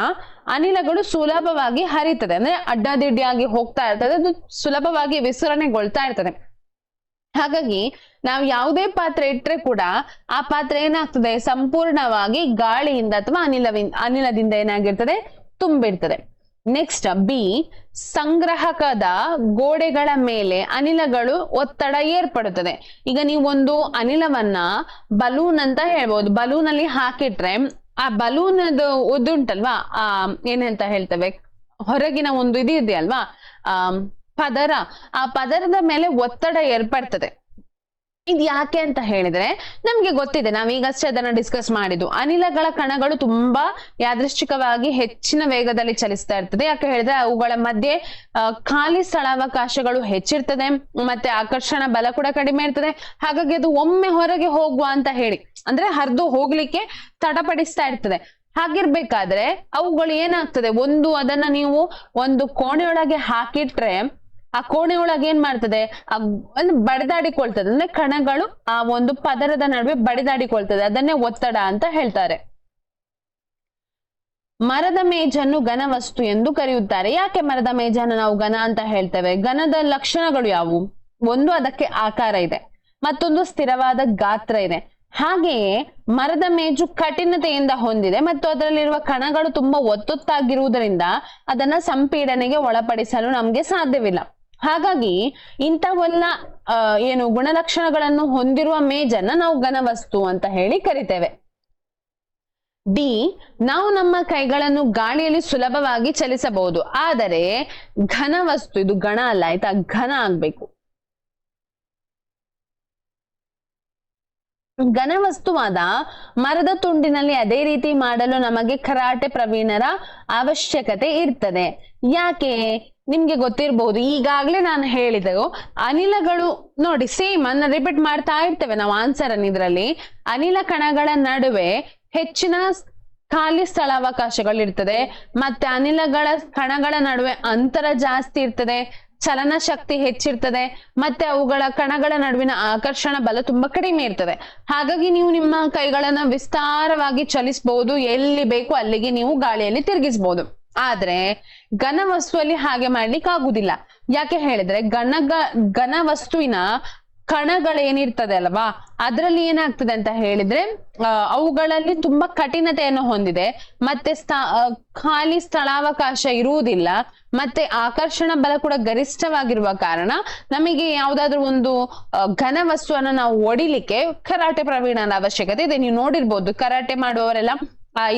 ಅನಿಲಗಳು ಸುಲಭವಾಗಿ ಹರಿತದೆ, ಅಂದ್ರೆ ಅಡ್ಡಾದಿಡ್ಡಿಯಾಗಿ ಹೋಗ್ತಾ ಇರ್ತದೆ, ಅದು ಸುಲಭವಾಗಿ ವಿಸರಣೆಗೊಳ್ತಾ ಇರ್ತದೆ. ಹಾಗಾಗಿ ನಾವು ಯಾವುದೇ ಪಾತ್ರೆ ಇಟ್ರೆ ಕೂಡ ಆ ಪಾತ್ರೆ ಏನಾಗ್ತದೆ, ಸಂಪೂರ್ಣವಾಗಿ ಗಾಳಿಯಿಂದ ಅಥವಾ ಅನಿಲದಿಂದ ಏನಾಗಿರ್ತದೆ, ತುಂಬಿರ್ತದೆ. ನೆಕ್ಸ್ಟ್ ಬಿ, ಸಂಗ್ರಹಕದ ಗೋಡೆಗಳ ಮೇಲೆ ಅನಿಲಗಳು ಒತ್ತಡ ಏರ್ಪಡುತ್ತದೆ. ಈಗ ನೀವೊಂದು ಅನಿಲವನ್ನ ಬಲೂನ್ ಅಂತ ಹೇಳ್ಬೋದು, ಬಲೂನ್ ಅಲ್ಲಿ ಹಾಕಿಟ್ರೆ ಆ ಬಲೂನ್ ಉಂಟಲ್ವಾ, ಏನಂತ ಹೇಳ್ತೇವೆ, ಹೊರಗಿನ ಒಂದು ಇದೆಯಲ್ವಾ, ಪದರ, ಆ ಪದರದ ಮೇಲೆ ಒತ್ತಡ ಏರ್ಪಡ್ತದೆ. ಇದು ಯಾಕೆ ಅಂತ ಹೇಳಿದ್ರೆ ನಮ್ಗೆ ಗೊತ್ತಿದೆ, ನಾವೀಗಷ್ಟೇ ಅದನ್ನ ಡಿಸ್ಕಸ್ ಮಾಡಿದ್ದು. ಅನಿಲಗಳ ಕಣಗಳು ತುಂಬಾ ಯಾದೃಚ್ಛಿಕವಾಗಿ ಹೆಚ್ಚಿನ ವೇಗದಲ್ಲಿ ಚಲಿಸ್ತಾ ಇರ್ತದೆ. ಯಾಕೆ ಹೇಳಿದ್ರೆ ಅವುಗಳ ಮಧ್ಯೆ ಖಾಲಿ ಸ್ಥಳಾವಕಾಶಗಳು ಹೆಚ್ಚಿರ್ತದೆ, ಮತ್ತೆ ಆಕರ್ಷಣ ಬಲ ಕೂಡ ಕಡಿಮೆ ಇರ್ತದೆ. ಹಾಗಾಗಿ ಅದು ಒಮ್ಮೆ ಹೊರಗೆ ಹೋಗುವ ಅಂತ ಹೇಳಿ, ಅಂದ್ರೆ ಹರಿದು ಹೋಗ್ಲಿಕ್ಕೆ ತಡಪಡಿಸ್ತಾ ಇರ್ತದೆ. ಹಾಗಿರ್ಬೇಕಾದ್ರೆ ಅವುಗಳು ಏನಾಗ್ತದೆ, ಅದನ್ನ ನೀವು ಒಂದು ಕೋಣೆಯೊಳಗೆ ಹಾಕಿಟ್ರೆ ಆ ಕೋಣೆ ಒಳಗೆ ಏನ್ ಮಾಡ್ತದೆ, ಬಡಿದಾಡಿಕೊಳ್ತದೆ, ಅಂದ್ರೆ ಕಣಗಳು ಆ ಒಂದು ಪದರದ ನಡುವೆ ಬಡಿದಾಡಿಕೊಳ್ತದೆ, ಅದನ್ನೇ ಒತ್ತಡ ಅಂತ ಹೇಳ್ತಾರೆ. ಮರದ ಮೇಜನ್ನು ಘನ ವಸ್ತು ಎಂದು ಕರೆಯುತ್ತಾರೆ. ಯಾಕೆ ಮರದ ಮೇಜನ್ನು ನಾವು ಘನ ಅಂತ ಹೇಳ್ತೇವೆ? ಘನದ ಲಕ್ಷಣಗಳು ಯಾವುವು? ಒಂದು, ಅದಕ್ಕೆ ಆಕಾರ ಇದೆ, ಮತ್ತೊಂದು ಸ್ಥಿರವಾದ ಗಾತ್ರ ಇದೆ. ಹಾಗೆಯೇ ಮರದ ಮೇಜು ಕಠಿಣತೆಯಿಂದ ಹೊಂದಿದೆ ಮತ್ತು ಅದರಲ್ಲಿರುವ ಕಣಗಳು ತುಂಬಾ ಒತ್ತೊತ್ತಾಗಿರುವುದರಿಂದ ಅದನ್ನ ಸಂಪೀಡನೆಗೆ ಒಳಪಡಿಸಲು ನಮ್ಗೆ ಸಾಧ್ಯವಿಲ್ಲ. ಹಾಗಾಗಿ ಇಂಥವೆಲ್ಲ ಗುಣಲಕ್ಷಣಗಳನ್ನು ಹೊಂದಿರುವ ಮೇಜನ್ನ ನಾವು ಘನವಸ್ತು ಅಂತ ಹೇಳಿ ಕರಿತೇವೆ. ಡಿ, ನಾವು ನಮ್ಮ ಕೈಗಳನ್ನು ಗಾಳಿಯಲ್ಲಿ ಸುಲಭವಾಗಿ ಚಲಿಸಬಹುದು, ಆದರೆ ಘನವಸ್ತು, ಇದು ಗಣ ಅಲ್ಲ ಆಯ್ತಾ, ಘನ ಆಗ್ಬೇಕು. ಘನವಸ್ತುವಾದ ಮರದ ತುಂಡಿನಲ್ಲಿ ಅದೇ ರೀತಿ ಮಾಡಲು ನಮಗೆ ಕರಾಟೆ ಪ್ರವೀಣರ ಅವಶ್ಯಕತೆ ಇರ್ತದೆ. ಯಾಕೆ? ನಿಮ್ಗೆ ಗೊತ್ತಿರಬಹುದು, ಈಗಾಗ್ಲೇ ನಾನು ಹೇಳಿದೆವು, ಅನಿಲಗಳು ನೋಡಿ ಸೇಮ್ ಅನ್ನ ರಿಪೀಟ್ ಮಾಡ್ತಾ ಇರ್ತೇವೆ ನಾವು ಆನ್ಸರ್ ಅನ್ನು. ಇದರಲ್ಲಿ ಅನಿಲ ಕಣಗಳ ನಡುವೆ ಹೆಚ್ಚಿನ ಖಾಲಿ ಸ್ಥಳಾವಕಾಶಗಳಿರ್ತದೆ, ಮತ್ತೆ ಅನಿಲಗಳ ಕಣಗಳ ನಡುವೆ ಅಂತರ ಜಾಸ್ತಿ ಇರ್ತದೆ, ಚಲನ ಶಕ್ತಿ ಹೆಚ್ಚಿರ್ತದೆ, ಮತ್ತೆ ಅವುಗಳ ಕಣಗಳ ನಡುವಿನ ಆಕರ್ಷಣ ಬಲ ತುಂಬಾ ಕಡಿಮೆ ಇರ್ತದೆ. ಹಾಗಾಗಿ ನೀವು ನಿಮ್ಮ ಕೈಗಳನ್ನ ವಿಸ್ತಾರವಾಗಿ ಚಲಿಸಬಹುದು, ಎಲ್ಲಿ ಬೇಕು ಅಲ್ಲಿಗೆ ನೀವು ಗಾಳಿಯಲ್ಲಿ ತಿರುಗಿಸಬಹುದು. ಆದ್ರೆ ಘನ ವಸ್ತುವಲ್ಲಿ ಹಾಗೆ ಮಾಡ್ಲಿಕ್ಕೆ ಆಗುದಿಲ್ಲ. ಯಾಕೆ ಹೇಳಿದ್ರೆ ಘನ ವಸ್ತುವಿನ ಕಣಗಳೇನಿರ್ತದೆ ಅಲ್ವಾ, ಅದರಲ್ಲಿ ಏನಾಗ್ತದೆ ಅಂತ ಹೇಳಿದ್ರೆ ಅವುಗಳಲ್ಲಿ ತುಂಬಾ ಕಠಿಣತೆಯನ್ನು ಹೊಂದಿದೆ, ಮತ್ತೆ ಖಾಲಿ ಸ್ಥಳಾವಕಾಶ ಇರುವುದಿಲ್ಲ, ಮತ್ತೆ ಆಕರ್ಷಣ ಬಲ ಕೂಡ ಗರಿಷ್ಠವಾಗಿರುವ ಕಾರಣ ನಮಗೆ ಯಾವ್ದಾದ್ರು ಒಂದು ಘನ ವಸ್ತುವನ್ನು ನಾವು ಒಡಿಲಿಕ್ಕೆ ಕರಾಟೆ ಪ್ರವೀಣನ ಅವಶ್ಯಕತೆ ಇದೆ. ನೀವು ನೋಡಿರ್ಬೋದು, ಕರಾಟೆ ಮಾಡುವವರೆಲ್ಲ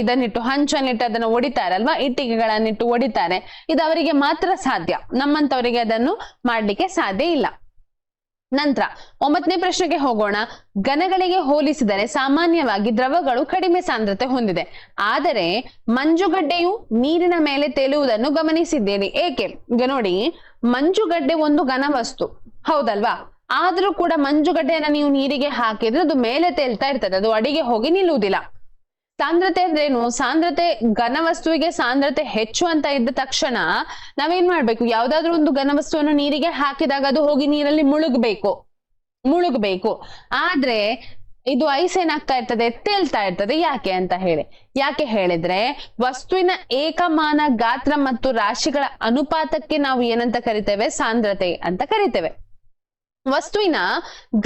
ಇದನ್ನಿಟ್ಟು ಹಂಚನ್ನಿಟ್ಟು ಅದನ್ನ ಒಡಿತಾರಲ್ವಾ, ಇಟ್ಟಿಗೆಗಳನ್ನಿಟ್ಟು ಒಡಿತಾರೆ. ಇದು ಅವರಿಗೆ ಮಾತ್ರ ಸಾಧ್ಯ, ನಮ್ಮಂತವರಿಗೆ ಅದನ್ನು ಮಾಡ್ಲಿಕ್ಕೆ ಸಾಧ್ಯ ಇಲ್ಲ. ನಂತರ 9ನೇ ಪ್ರಶ್ನೆಗೆ ಹೋಗೋಣ. ಘನಗಳಿಗೆ ಹೋಲಿಸಿದರೆ ಸಾಮಾನ್ಯವಾಗಿ ದ್ರವಗಳು ಕಡಿಮೆ ಸಾಂದ್ರತೆ ಹೊಂದಿದೆ, ಆದರೆ ಮಂಜುಗಡ್ಡೆಯು ನೀರಿನ ಮೇಲೆ ತೇಲುವುದನ್ನು ಗಮನಿಸಿದ್ದೇನೆ. ಏಕೆ? ಈಗ ನೋಡಿ, ಮಂಜುಗಡ್ಡೆ ಒಂದು ಘನ ವಸ್ತು ಹೌದಲ್ವಾ, ಆದ್ರೂ ಕೂಡ ಮಂಜುಗಡ್ಡೆಯನ್ನ ನೀವು ನೀರಿಗೆ ಹಾಕಿದ್ರೆ ಅದು ಮೇಲೆ ತೇಲ್ತಾ ಇರ್ತದೆ, ಅದು ಅಡಿಗೆ ಹೋಗಿ ನಿಲ್ಲುವುದಿಲ್ಲ. ಸಾಂದ್ರತೆ ಅಂದ್ರೇನು? ಸಾಂದ್ರತೆ, ಘನವಸ್ತುವಿಗೆ ಸಾಂದ್ರತೆ ಹೆಚ್ಚು ಅಂತ ಇದ್ದ ತಕ್ಷಣ ನಾವೇನ್ ಮಾಡ್ಬೇಕು, ಯಾವ್ದಾದ್ರು ಒಂದು ಘನವಸ್ತುವನ್ನು ನೀರಿಗೆ ಹಾಕಿದಾಗ ಅದು ಹೋಗಿ ನೀರಲ್ಲಿ ಮುಳುಗಬೇಕು. ಆದ್ರೆ ಇದು ಐಸ್ ಏನಾಗ್ತಾ ಇರ್ತದೆ, ತೇಲ್ತಾ ಇರ್ತದೆ. ಯಾಕೆ ಹೇಳಿದ್ರೆ ವಸ್ತುವಿನ ಏಕಮಾನ ಗಾತ್ರ ಮತ್ತು ರಾಶಿಗಳ ಅನುಪಾತಕ್ಕೆ ನಾವು ಏನಂತ ಕರಿತೇವೆ? ಸಾಂದ್ರತೆ ಅಂತ ಕರಿತೇವೆ. ವಸ್ತುವಿನ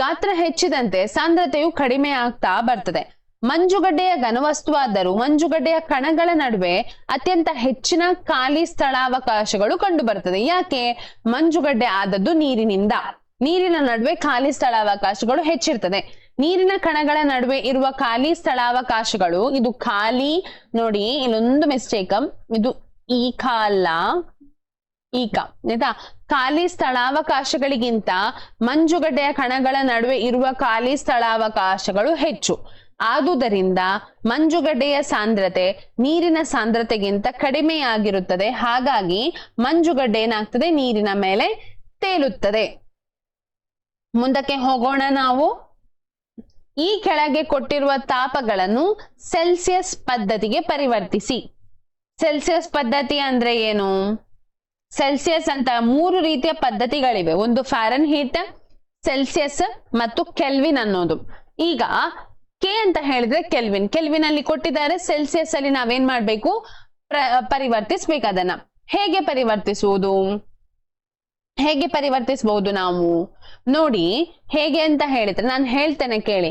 ಗಾತ್ರ ಹೆಚ್ಚಿದಂತೆ ಸಾಂದ್ರತೆಯು ಕಡಿಮೆ ಆಗ್ತಾ ಬರ್ತದೆ. ಮಂಜುಗಡ್ಡೆಯ ಘನವಸ್ತುವಾದರೂ ಮಂಜುಗಡ್ಡೆಯ ಕಣಗಳ ನಡುವೆ ಅತ್ಯಂತ ಹೆಚ್ಚಿನ ಖಾಲಿ ಸ್ಥಳಾವಕಾಶಗಳು ಕಂಡು ಬರ್ತದೆ. ಯಾಕೆ? ಮಂಜುಗಡ್ಡೆ ಆದದ್ದು ನೀರಿನ ನಡುವೆ ಖಾಲಿ ಸ್ಥಳಾವಕಾಶಗಳು ಹೆಚ್ಚಿರ್ತದೆ. ನೀರಿನ ಕಣಗಳ ನಡುವೆ ಇರುವ ಖಾಲಿ ಸ್ಥಳಾವಕಾಶಗಳು, ಇದು ಖಾಲಿ ನೋಡಿ, ಇಲ್ಲೊಂದು ಮಿಸ್ಟೇಕ್, ಇದು ಈಕ ಅಲ್ಲ, ಆಯ್ತಾ? ಖಾಲಿ ಸ್ಥಳಾವಕಾಶಗಳಿಗಿಂತ ಮಂಜುಗಡ್ಡೆಯ ಕಣಗಳ ನಡುವೆ ಇರುವ ಖಾಲಿ ಸ್ಥಳಾವಕಾಶಗಳು ಹೆಚ್ಚು. ಆದುದರಿಂದ ಮಂಜುಗಡ್ಡೆಯ ಸಾಂದ್ರತೆ ನೀರಿನ ಸಾಂದ್ರತೆಗಿಂತ ಕಡಿಮೆಯಾಗಿರುತ್ತದೆ. ಹಾಗಾಗಿ ಮಂಜುಗಡ್ಡೆ ಏನಾಗ್ತದೆ, ನೀರಿನ ಮೇಲೆ ತೇಲುತ್ತದೆ. ಮುಂದಕ್ಕೆ ಹೋಗೋಣ ನಾವು. ಈ ಕೆಳಗೆ ಕೊಟ್ಟಿರುವ ತಾಪಗಳನ್ನು ಸೆಲ್ಸಿಯಸ್ ಪದ್ಧತಿಗೆ ಪರಿವರ್ತಿಸಿ. ಸೆಲ್ಸಿಯಸ್ ಪದ್ಧತಿ ಅಂದ್ರೆ ಏನು? ಸೆಲ್ಸಿಯಸ್ ಅಂತ 3 ರೀತಿಯ ಪದ್ಧತಿಗಳಿವೆ. ಒಂದು ಫ್ಯಾರನ್ಹೀಟ್, ಸೆಲ್ಸಿಯಸ್ ಮತ್ತು ಕೆಲ್ವಿನ್ ಅನ್ನೋದು. ಈಗ ಕೆ ಅಂತ ಹೇಳಿದ್ರೆ ಕೆಲ್ವಿನ್, ಕೆಲ್ವಿನ್ ಅಲ್ಲಿ ಕೊಟ್ಟಿದ್ದಾರೆ. ಸೆಲ್ಸಿಯಸ್ ಅಲ್ಲಿ ನಾವೇನ್ ಮಾಡ್ಬೇಕು? ಪರಿವರ್ತಿಸ್ಬೇಕು. ಅದನ್ನ ಹೇಗೆ ಪರಿವರ್ತಿಸುವುದು? ಹೇಗೆ ಪರಿವರ್ತಿಸಬಹುದು ನಾವು ನೋಡಿ. ಹೇಗೆ ಅಂತ ಹೇಳಿದ್ರೆ ನಾನು ಹೇಳ್ತೇನೆ ಕೇಳಿ.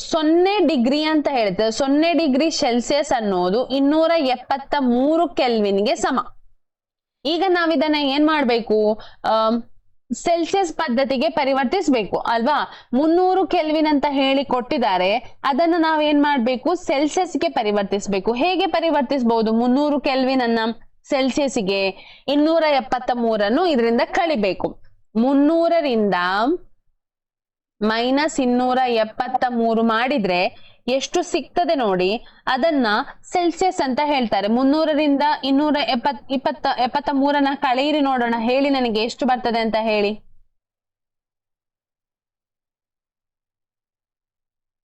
0 ಡಿಗ್ರಿ ಅಂತ ಹೇಳಿದ್ರೆ 0 ಡಿಗ್ರಿ ಸೆಲ್ಸಿಯಸ್ ಅನ್ನೋದು 273 ಕೆಲ್ವಿನ್ಗೆ ಸಮ. ಈಗ ನಾವಿದನ್ನ ಏನ್ ಮಾಡ್ಬೇಕು? ಸೆಲ್ಸಿಯಸ್ ಪದ್ಧತಿಗೆ ಪರಿವರ್ತಿಸ್ಬೇಕು ಅಲ್ವಾ? 300 ಕೆಲ್ವಿನ್ ಅಂತ ಹೇಳಿ ಕೊಟ್ಟಿದ್ದಾರೆ. ಅದನ್ನ ನಾವೇನ್ ಮಾಡ್ಬೇಕು? ಸೆಲ್ಸಿಯಸ್ಗೆ ಪರಿವರ್ತಿಸ್ಬೇಕು. ಹೇಗೆ ಪರಿವರ್ತಿಸಬಹುದು 300 ಕೆಲ್ವಿನ್ ಅನ್ನ ಸೆಲ್ಸಿಯಸ್ಗೆ? 273 ಇದರಿಂದ ಕಳಿಬೇಕು. 300ರಿಂದ -273 ಮಾಡಿದ್ರೆ ಎಷ್ಟು ಸಿಗ್ತದೆ ನೋಡಿ. ಅದನ್ನ ಸೆಲ್ಸಿಯಸ್ ಅಂತ ಹೇಳ್ತಾರೆ. 300ರಿಂದ 273 ಕಳೆಯಿರಿ ನೋಡೋಣ. ಹೇಳಿ ನನಗೆ ಎಷ್ಟು ಬರ್ತದೆ ಅಂತ ಹೇಳಿ.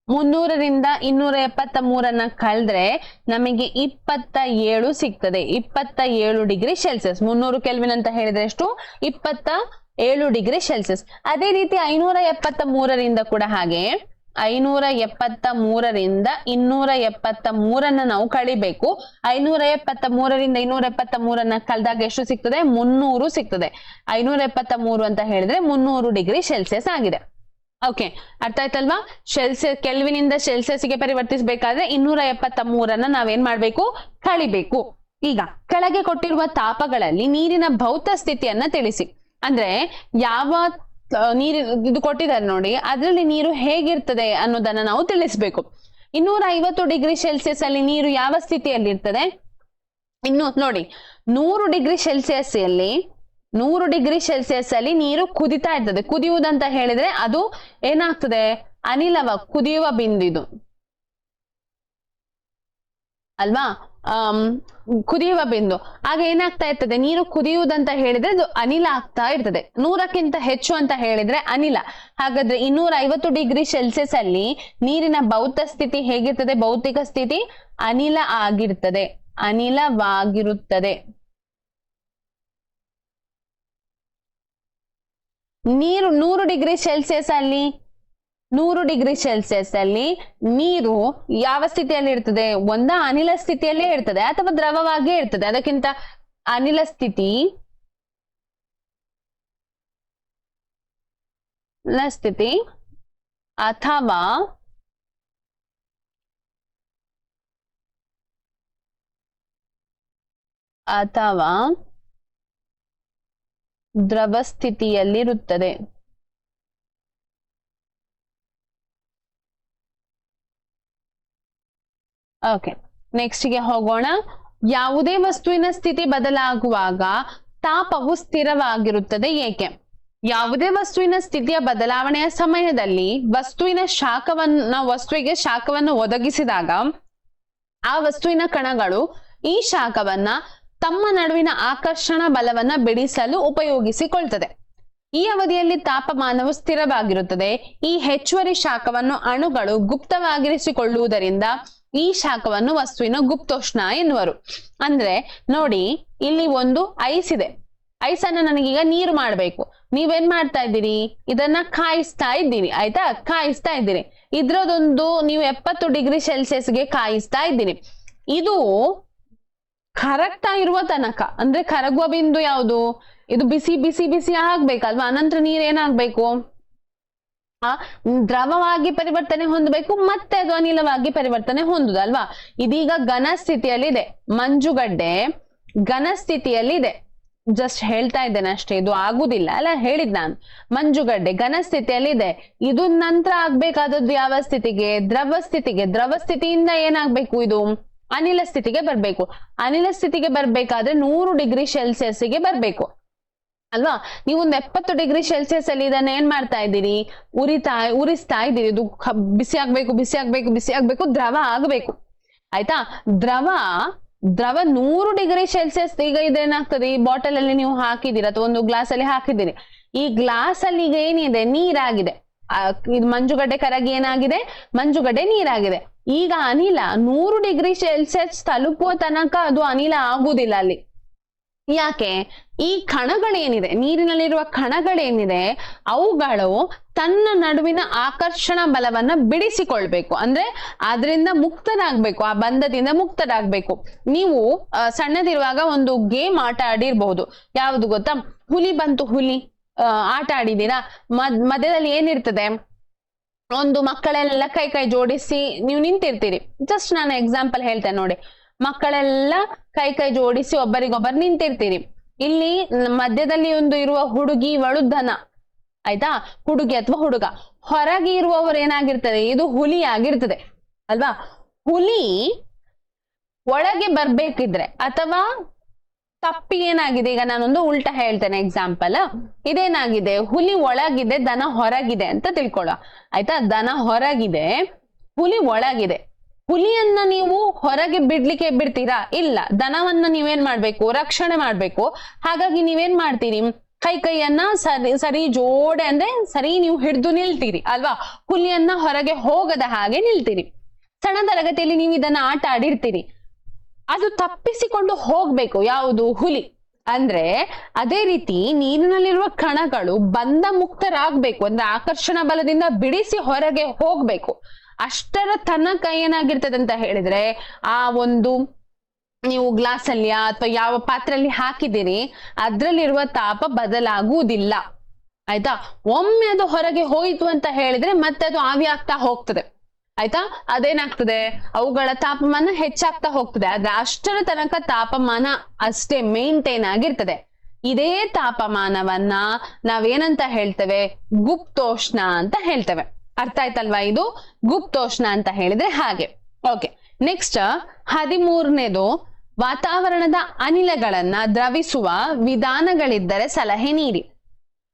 300ರಿಂದ 273 ಕಳೆದ್ರೆ ನಮಗೆ 27 ಸಿಗ್ತದೆ. 27 ಡಿಗ್ರಿ ಸೆಲ್ಸಿಯಸ್. 300 ಕೆಲ್ವಿನ್ ಅಂತ ಹೇಳಿದ್ರೆ ಎಷ್ಟು? 27 ಡಿಗ್ರಿ ಸೆಲ್ಸಿಯಸ್. ಅದೇ ರೀತಿ 573ರಿಂದ ಕೂಡ ಹಾಗೆ 573ರಿಂದ 273 ನಾವು ಕಳಿಬೇಕು. 573ರಿಂದ 273 ಕಳೆದಾಗ ಎಷ್ಟು ಸಿಗ್ತದೆ? 300 ಸಿಗ್ತದೆ. 573 ಅಂತ ಹೇಳಿದ್ರೆ 300 ಡಿಗ್ರಿ ಸೆಲ್ಸಿಯಸ್ ಆಗಿದೆ. ಓಕೆ, ಅರ್ಥ ಆಯ್ತಲ್ವಾ? ಕೆಲ್ವಿನ್ ಇಂದ ಸೆಲ್ಸಿಯಸ್ಗೆ ಪರಿವರ್ತಿಸಬೇಕಾದ್ರೆ 273 ನಾವೇನ್ ಮಾಡ್ಬೇಕು? ಕಳಿಬೇಕು. ಈಗ ಕೆಳಗೆ ಕೊಟ್ಟಿರುವ ತಾಪಗಳಲ್ಲಿ ನೀರಿನ ಭೌತ ಸ್ಥಿತಿಯನ್ನ ತಿಳಿಸಿ. ಅಂದ್ರೆ ಯಾವ ಇದು ಕೊಟ್ಟಿದ್ದಾರೆ ನೋಡಿ, ಅದರಲ್ಲಿ ನೀರು ಹೇಗಿರ್ತದೆ ಅನ್ನೋದನ್ನ ನಾವು ತಿಳಿಸ್ಬೇಕು. 250 ಡಿಗ್ರಿ ಸೆಲ್ಸಿಯಸ್ ಅಲ್ಲಿ ನೀರು ಯಾವ ಸ್ಥಿತಿಯಲ್ಲಿ ಇರ್ತದೆ? ಇನ್ನು ನೋಡಿ, 100 ಡಿಗ್ರಿ ಸೆಲ್ಸಿಯಸ್ ಅಲ್ಲಿ 100 ಡಿಗ್ರಿ ಸೆಲ್ಸಿಯಸ್ ಅಲ್ಲಿ ನೀರು ಕುದಿತಾ ಇರ್ತದೆ. ಕುದಿಯುವುದಂತ ಹೇಳಿದ್ರೆ ಅದು ಏನಾಗ್ತದೆ? ಅನಿಲವ ಕುದಿಯುವ ಬಿಂದು ಅಲ್ವಾ? ಕುದಿಯುವ ಬಿಂದು. ಆಗ ಏನಾಗ್ತಾ ಇರ್ತದೆ? ನೀರು ಕುದಿಯುವುದಂತ ಹೇಳಿದ್ರೆ ಅದು ಅನಿಲ ಆಗ್ತಾ ಇರ್ತದೆ. 100ಕ್ಕಿಂತ ಹೆಚ್ಚು ಅಂತ ಹೇಳಿದ್ರೆ ಅನಿಲ. ಹಾಗಾದ್ರೆ 250 ಡಿಗ್ರಿ ಸೆಲ್ಸಿಯಸ್ ಅಲ್ಲಿ ನೀರಿನ ಭೌತ ಸ್ಥಿತಿ ಹೇಗಿರ್ತದೆ? ಭೌತಿಕ ಸ್ಥಿತಿ ಅನಿಲ ಆಗಿರ್ತದೆ, ಅನಿಲವಾಗಿರುತ್ತದೆ. ನೀರು 100 ಡಿಗ್ರಿ ಸೆಲ್ಸಿಯಸ್ ಅಲ್ಲಿ 100 ಡಿಗ್ರಿ ಸೆಲ್ಸಿಯಸ್ ಅಲ್ಲಿ ನೀರು ಯಾವ ಸ್ಥಿತಿಯಲ್ಲಿ ಇರ್ತದೆ? ಒಂದ ಅನಿಲ ಸ್ಥಿತಿಯಲ್ಲೇ ಇರ್ತದೆ ಅಥವಾ ದ್ರವವಾಗಿಯೇ ಇರ್ತದೆ. ಅದಕ್ಕಿಂತ ಅನಿಲ ಸ್ಥಿತಿ ಅಥವಾ ದ್ರವ ಸ್ಥಿತಿಯಲ್ಲಿರುತ್ತದೆ. ಓಕೆ, ನೆಕ್ಸ್ಟ್ ಗೆ ಹೋಗೋಣ. ಯಾವುದೇ ವಸ್ತುವಿನ ಸ್ಥಿತಿ ಬದಲಾಗುವಾಗ ತಾಪವು ಸ್ಥಿರವಾಗಿರುತ್ತದೆ ಏಕೆ? ಯಾವುದೇ ವಸ್ತುವಿನ ಸ್ಥಿತಿಯ ಬದಲಾವಣೆಯ ಸಮಯದಲ್ಲಿ ವಸ್ತುವಿಗೆ ಶಾಖವನ್ನು ಒದಗಿಸಿದಾಗ ಆ ವಸ್ತುವಿನ ಕಣಗಳು ಈ ಶಾಖವನ್ನ ತಮ್ಮ ನಡುವಿನ ಆಕರ್ಷಣ ಬಲವನ್ನ ಬಿಡಿಸಲು ಉಪಯೋಗಿಸಿಕೊಳ್ತದೆ. ಈ ಅವಧಿಯಲ್ಲಿ ತಾಪಮಾನವು ಸ್ಥಿರವಾಗಿರುತ್ತದೆ. ಈ ಹೆಚ್ಚುವರಿ ಶಾಖವನ್ನು ಅಣುಗಳು ಗುಪ್ತವಾಗಿರಿಸಿಕೊಳ್ಳುವುದರಿಂದ ಈ ಶಾಖವನ್ನು ವಸ್ತುವಿನ ಗುಪ್ತೋಷ್ಣ ಎನ್ನುವರು. ಅಂದ್ರೆ ನೋಡಿ, ಇಲ್ಲಿ ಒಂದು ಐಸ್ ಇದೆ. ಐಸನ್ನ ನನಗೀಗ ನೀರು ಮಾಡ್ಬೇಕು. ನೀವೇನ್ ಮಾಡ್ತಾ ಇದ್ದೀರಿ? ಇದನ್ನ ಕಾಯಿಸ್ತಾ ಇದ್ದೀರಿ. ಆಯ್ತಾ? ಕಾಯಿಸ್ತಾ ಇದ್ದೀರಿ. ಇದ್ರದೊಂದು ನೀವು 70 ಡಿಗ್ರಿ ಸೆಲ್ಸಿಯಸ್ಗೆ ಕಾಯಿಸ್ತಾ ಇದ್ದೀರಿ. ಇದು ಕರಗ್ತಾ ಇರುವ ತನಕ, ಅಂದ್ರೆ ಕರಗುವ ಬಿಂದು ಯಾವುದು? ಇದು ಬಿಸಿ ಬಿಸಿ ಬಿಸಿ ಆಗ್ಬೇಕಲ್ವಾ? ಅನಂತರ ನೀರ್ ಏನಾಗ್ಬೇಕು? ದ್ರವವಾಗಿ ಪರಿವರ್ತನೆ ಹೊಂದಬೇಕು, ಮತ್ತೆ ಅದು ಅನಿಲವಾಗಿ ಪರಿವರ್ತನೆ ಹೊಂದುದಲ್ವಾ? ಇದೀಗ ಘನ ಸ್ಥಿತಿಯಲ್ಲಿದೆ. ಮಂಜುಗಡ್ಡೆ ಘನ ಸ್ಥಿತಿಯಲ್ಲಿದೆ. ಜಸ್ಟ್ ಹೇಳ್ತಾ ಇದ್ದೇನೆ ಅಷ್ಟೇ, ಇದು ಆಗುದಿಲ್ಲ ಅಲ್ಲ, ಹೇಳಿದ್ ನಾನು. ಮಂಜುಗಡ್ಡೆ ಘನ ಸ್ಥಿತಿಯಲ್ಲಿದೆ. ಇದು ನಂತರ ಆಗ್ಬೇಕಾದದ್ದು ಯಾವ ಸ್ಥಿತಿಗೆ? ದ್ರವ ಸ್ಥಿತಿಗೆ. ದ್ರವ ಸ್ಥಿತಿಯಿಂದ ಏನಾಗ್ಬೇಕು? ಇದು ಅನಿಲ ಸ್ಥಿತಿಗೆ ಬರ್ಬೇಕು. ಅನಿಲ ಸ್ಥಿತಿಗೆ ಬರ್ಬೇಕಾದ್ರೆ 100 ಡಿಗ್ರಿ ಸೆಲ್ಸಿಯಸ್ಗೆ ಬರ್ಬೇಕು ಅಲ್ವಾ? ನೀವು ಒಂದು 70 ಡಿಗ್ರಿ ಸೆಲ್ಸಿಯಸ್ ಅಲ್ಲಿ ಇದನ್ನ ಏನ್ ಮಾಡ್ತಾ ಇದ್ದೀರಿ? ಉರಿಸ್ತಾ ಇದ್ದೀರಿ. ಇದು ಬಿಸಿ ಆಗ್ಬೇಕು, ಬಿಸಿ ಆಗ್ಬೇಕು, ಬಿಸಿ ಆಗ್ಬೇಕು, ದ್ರವ ಆಗ್ಬೇಕು. ಆಯ್ತಾ? ದ್ರವ 100 ಡಿಗ್ರಿ ಸೆಲ್ಸಿಯಸ್. ಈಗ ಇದೇನಾಗ್ತದೆ? ಈ ಬಾಟಲ್ ಅಲ್ಲಿ ನೀವು ಹಾಕಿದ್ದೀರಿ ಅಥವಾ ಒಂದು ಗ್ಲಾಸ್ ಅಲ್ಲಿ ಹಾಕಿದ್ದೀರಿ. ಈ ಗ್ಲಾಸ್ ಅಲ್ಲಿ ಈಗ ಏನಿದೆ? ನೀರಾಗಿದೆ ಇದು ಮಂಜುಗಡ್ಡೆ ಕರಗಿ ಏನಾಗಿದೆ, ಮಂಜುಗಡ್ಡೆ ನೀರಾಗಿದೆ. ಈಗ ಅನಿಲ 100 ಡಿಗ್ರಿ ಸೆಲ್ಸಿಯಸ್ ತಲುಪುವ ತನಕ ಅದು ಅನಿಲ ಆಗುದಿಲ್ಲ ಅಲ್ಲಿ. ಯಾಕೆ? ಈ ಕಣಗಳೇನಿದೆ, ನೀರಿನಲ್ಲಿರುವ ಕಣಗಳೇನಿದೆ, ಅವುಗಳು ತನ್ನ ನಡುವಿನ ಆಕರ್ಷಣ ಬಲವನ್ನ ಬಿಡಿಸಿಕೊಳ್ಬೇಕು. ಅಂದ್ರೆ ಅದರಿಂದ ಮುಕ್ತರಾಗ್ಬೇಕು, ಆ ಬಂಧದಿಂದ ಮುಕ್ತರಾಗ್ಬೇಕು. ನೀವು ಸಣ್ಣದಿರುವಾಗ ಒಂದು ಗೇಮ್ ಆಟ ಆಡಿರ್ಬಹುದು. ಯಾವುದು ಗೊತ್ತಾ? ಹುಲಿ ಬಂತು ಹುಲಿ ಆಟ ಆಡಿದೀರಾ? ಮಧ್ಯದಲ್ಲಿ ಏನಿರ್ತದೆ, ಒಂದು ಮಕ್ಕಳೆಲ್ಲ ಕೈ ಕೈ ಜೋಡಿಸಿ ನೀವು ನಿಂತಿರ್ತೀರಿ. ಜಸ್ಟ್ ನಾನು ಎಕ್ಸಾಂಪಲ್ ಹೇಳ್ತೇನೆ ನೋಡಿ. ಮಕ್ಕಳೆಲ್ಲ ಕೈ ಕೈ ಜೋಡಿಸಿ ಒಬ್ಬರಿಗೊಬ್ಬರು ನಿಂತಿರ್ತೀರಿ. ಇಲ್ಲಿ ಮಧ್ಯದಲ್ಲಿ ಒಂದು ಇರುವ ಹುಡುಗಿ ದನ, ಆಯ್ತಾ? ಹುಡುಗಿ ಅಥವಾ ಹುಡುಗ. ಹೊರಗೆ ಇರುವವರು ಏನಾಗಿರ್ತದೆ, ಇದು ಹುಲಿ ಆಗಿರ್ತದೆ ಅಲ್ವಾ? ಹುಲಿ ಒಳಗೆ ಬರ್ಬೇಕಿದ್ರೆ ಅಥವಾ ತಪ್ಪಿ ಏನಾಗಿದೆ, ಈಗ ನಾನೊಂದು ಉಲ್ಟಾ ಹೇಳ್ತೇನೆ ಎಕ್ಸಾಂಪಲ್. ಇದೇನಾಗಿದೆ, ಹುಲಿ ಒಳಗಿದೆ, ದನ ಹೊರಗಿದೆ ಅಂತ ತಿಳ್ಕೊಳ್ಳೋ, ಆಯ್ತಾ? ದನ ಹೊರಗಿದೆ, ಹುಲಿ ಒಳಗಿದೆ. ಹುಲಿಯನ್ನ ನೀವು ಹೊರಗೆ ಬಿಡ್ಲಿಕ್ಕೆ ಬಿಡ್ತೀರಾ? ಇಲ್ಲ. ದನವನ್ನ ನೀವೇನ್ ಮಾಡ್ಬೇಕು, ರಕ್ಷಣೆ ಮಾಡ್ಬೇಕು. ಹಾಗಾಗಿ ನೀವೇನ್ ಮಾಡ್ತೀರಿ, ಕೈ ಕೈಯನ್ನ ಸರಿ ಜೋಡೆ ಅಂದ್ರೆ ಸರಿ ನೀವು ಹಿಡಿದು ನಿಲ್ತೀರಿ ಅಲ್ವಾ? ಹುಲಿಯನ್ನ ಹೊರಗೆ ಹೋಗದ ಹಾಗೆ ನಿಲ್ತೀರಿ. ಸಣ್ಣ ತರಗತಿಯಲ್ಲಿ ನೀವು ಇದನ್ನ ಆಟ ಆಡಿರ್ತೀರಿ. ಅದು ತಪ್ಪಿಸಿಕೊಂಡು ಹೋಗ್ಬೇಕು, ಯಾವುದು? ಹುಲಿ. ಅಂದ್ರೆ ಅದೇ ರೀತಿ ನೀರಿನಲ್ಲಿರುವ ಕಣಗಳು ಬಂಧ ಮುಕ್ತರಾಗ್ಬೇಕು, ಅಂದ್ರೆ ಆಕರ್ಷಣ ಬಲದಿಂದ ಬಿಡಿಸಿ ಹೊರಗೆ ಹೋಗ್ಬೇಕು. ಅಷ್ಟರ ತನಕ ಏನಾಗಿರ್ತದೆ ಅಂತ ಹೇಳಿದ್ರೆ, ಆ ಒಂದು ನೀವು ಗ್ಲಾಸ್ ಅಲ್ಲಿ ಅಥವಾ ಯಾವ ಪಾತ್ರೆಯಲ್ಲಿ ಹಾಕಿದಿರಿ ಅದ್ರಲ್ಲಿರುವ ತಾಪ ಬದಲಾಗುವುದಿಲ್ಲ, ಆಯ್ತಾ? ಒಮ್ಮೆ ಅದು ಹೊರಗೆ ಹೋಯಿತು ಅಂತ ಹೇಳಿದ್ರೆ ಮತ್ತೆ ಅದು ಆವಿ ಆಗ್ತಾ ಹೋಗ್ತದೆ, ಆಯ್ತಾ? ಅದೇನಾಗ್ತದೆ, ಅವುಗಳ ತಾಪಮಾನ ಹೆಚ್ಚಾಗ್ತಾ ಹೋಗ್ತದೆ. ಆದ್ರೆ ಅಷ್ಟರ ತನಕ ತಾಪಮಾನ ಅಷ್ಟೇ ಮೇಂಟೈನ್ ಆಗಿರ್ತದೆ. ಇದೇ ತಾಪಮಾನವನ್ನ ನಾವೇನಂತ ಹೇಳ್ತೇವೆ, ಗುಪ್ತೋಷ್ಣ ಅಂತ ಹೇಳ್ತೇವೆ. ಅರ್ಥ ಆಯ್ತಲ್ವಾ? ಇದು ಗುಪ್ತೋಷ್ಣ ಅಂತ ಹೇಳಿದ್ರೆ ಹಾಗೆ. ಓಕೆ, ನೆಕ್ಸ್ಟ್ 13ನೇದು, ವಾತಾವರಣದ ಅನಿಲಗಳನ್ನ ದ್ರವಿಸುವ ವಿಧಾನಗಳಿದ್ದರೆ ಸಲಹೆ ನೀಡಿ.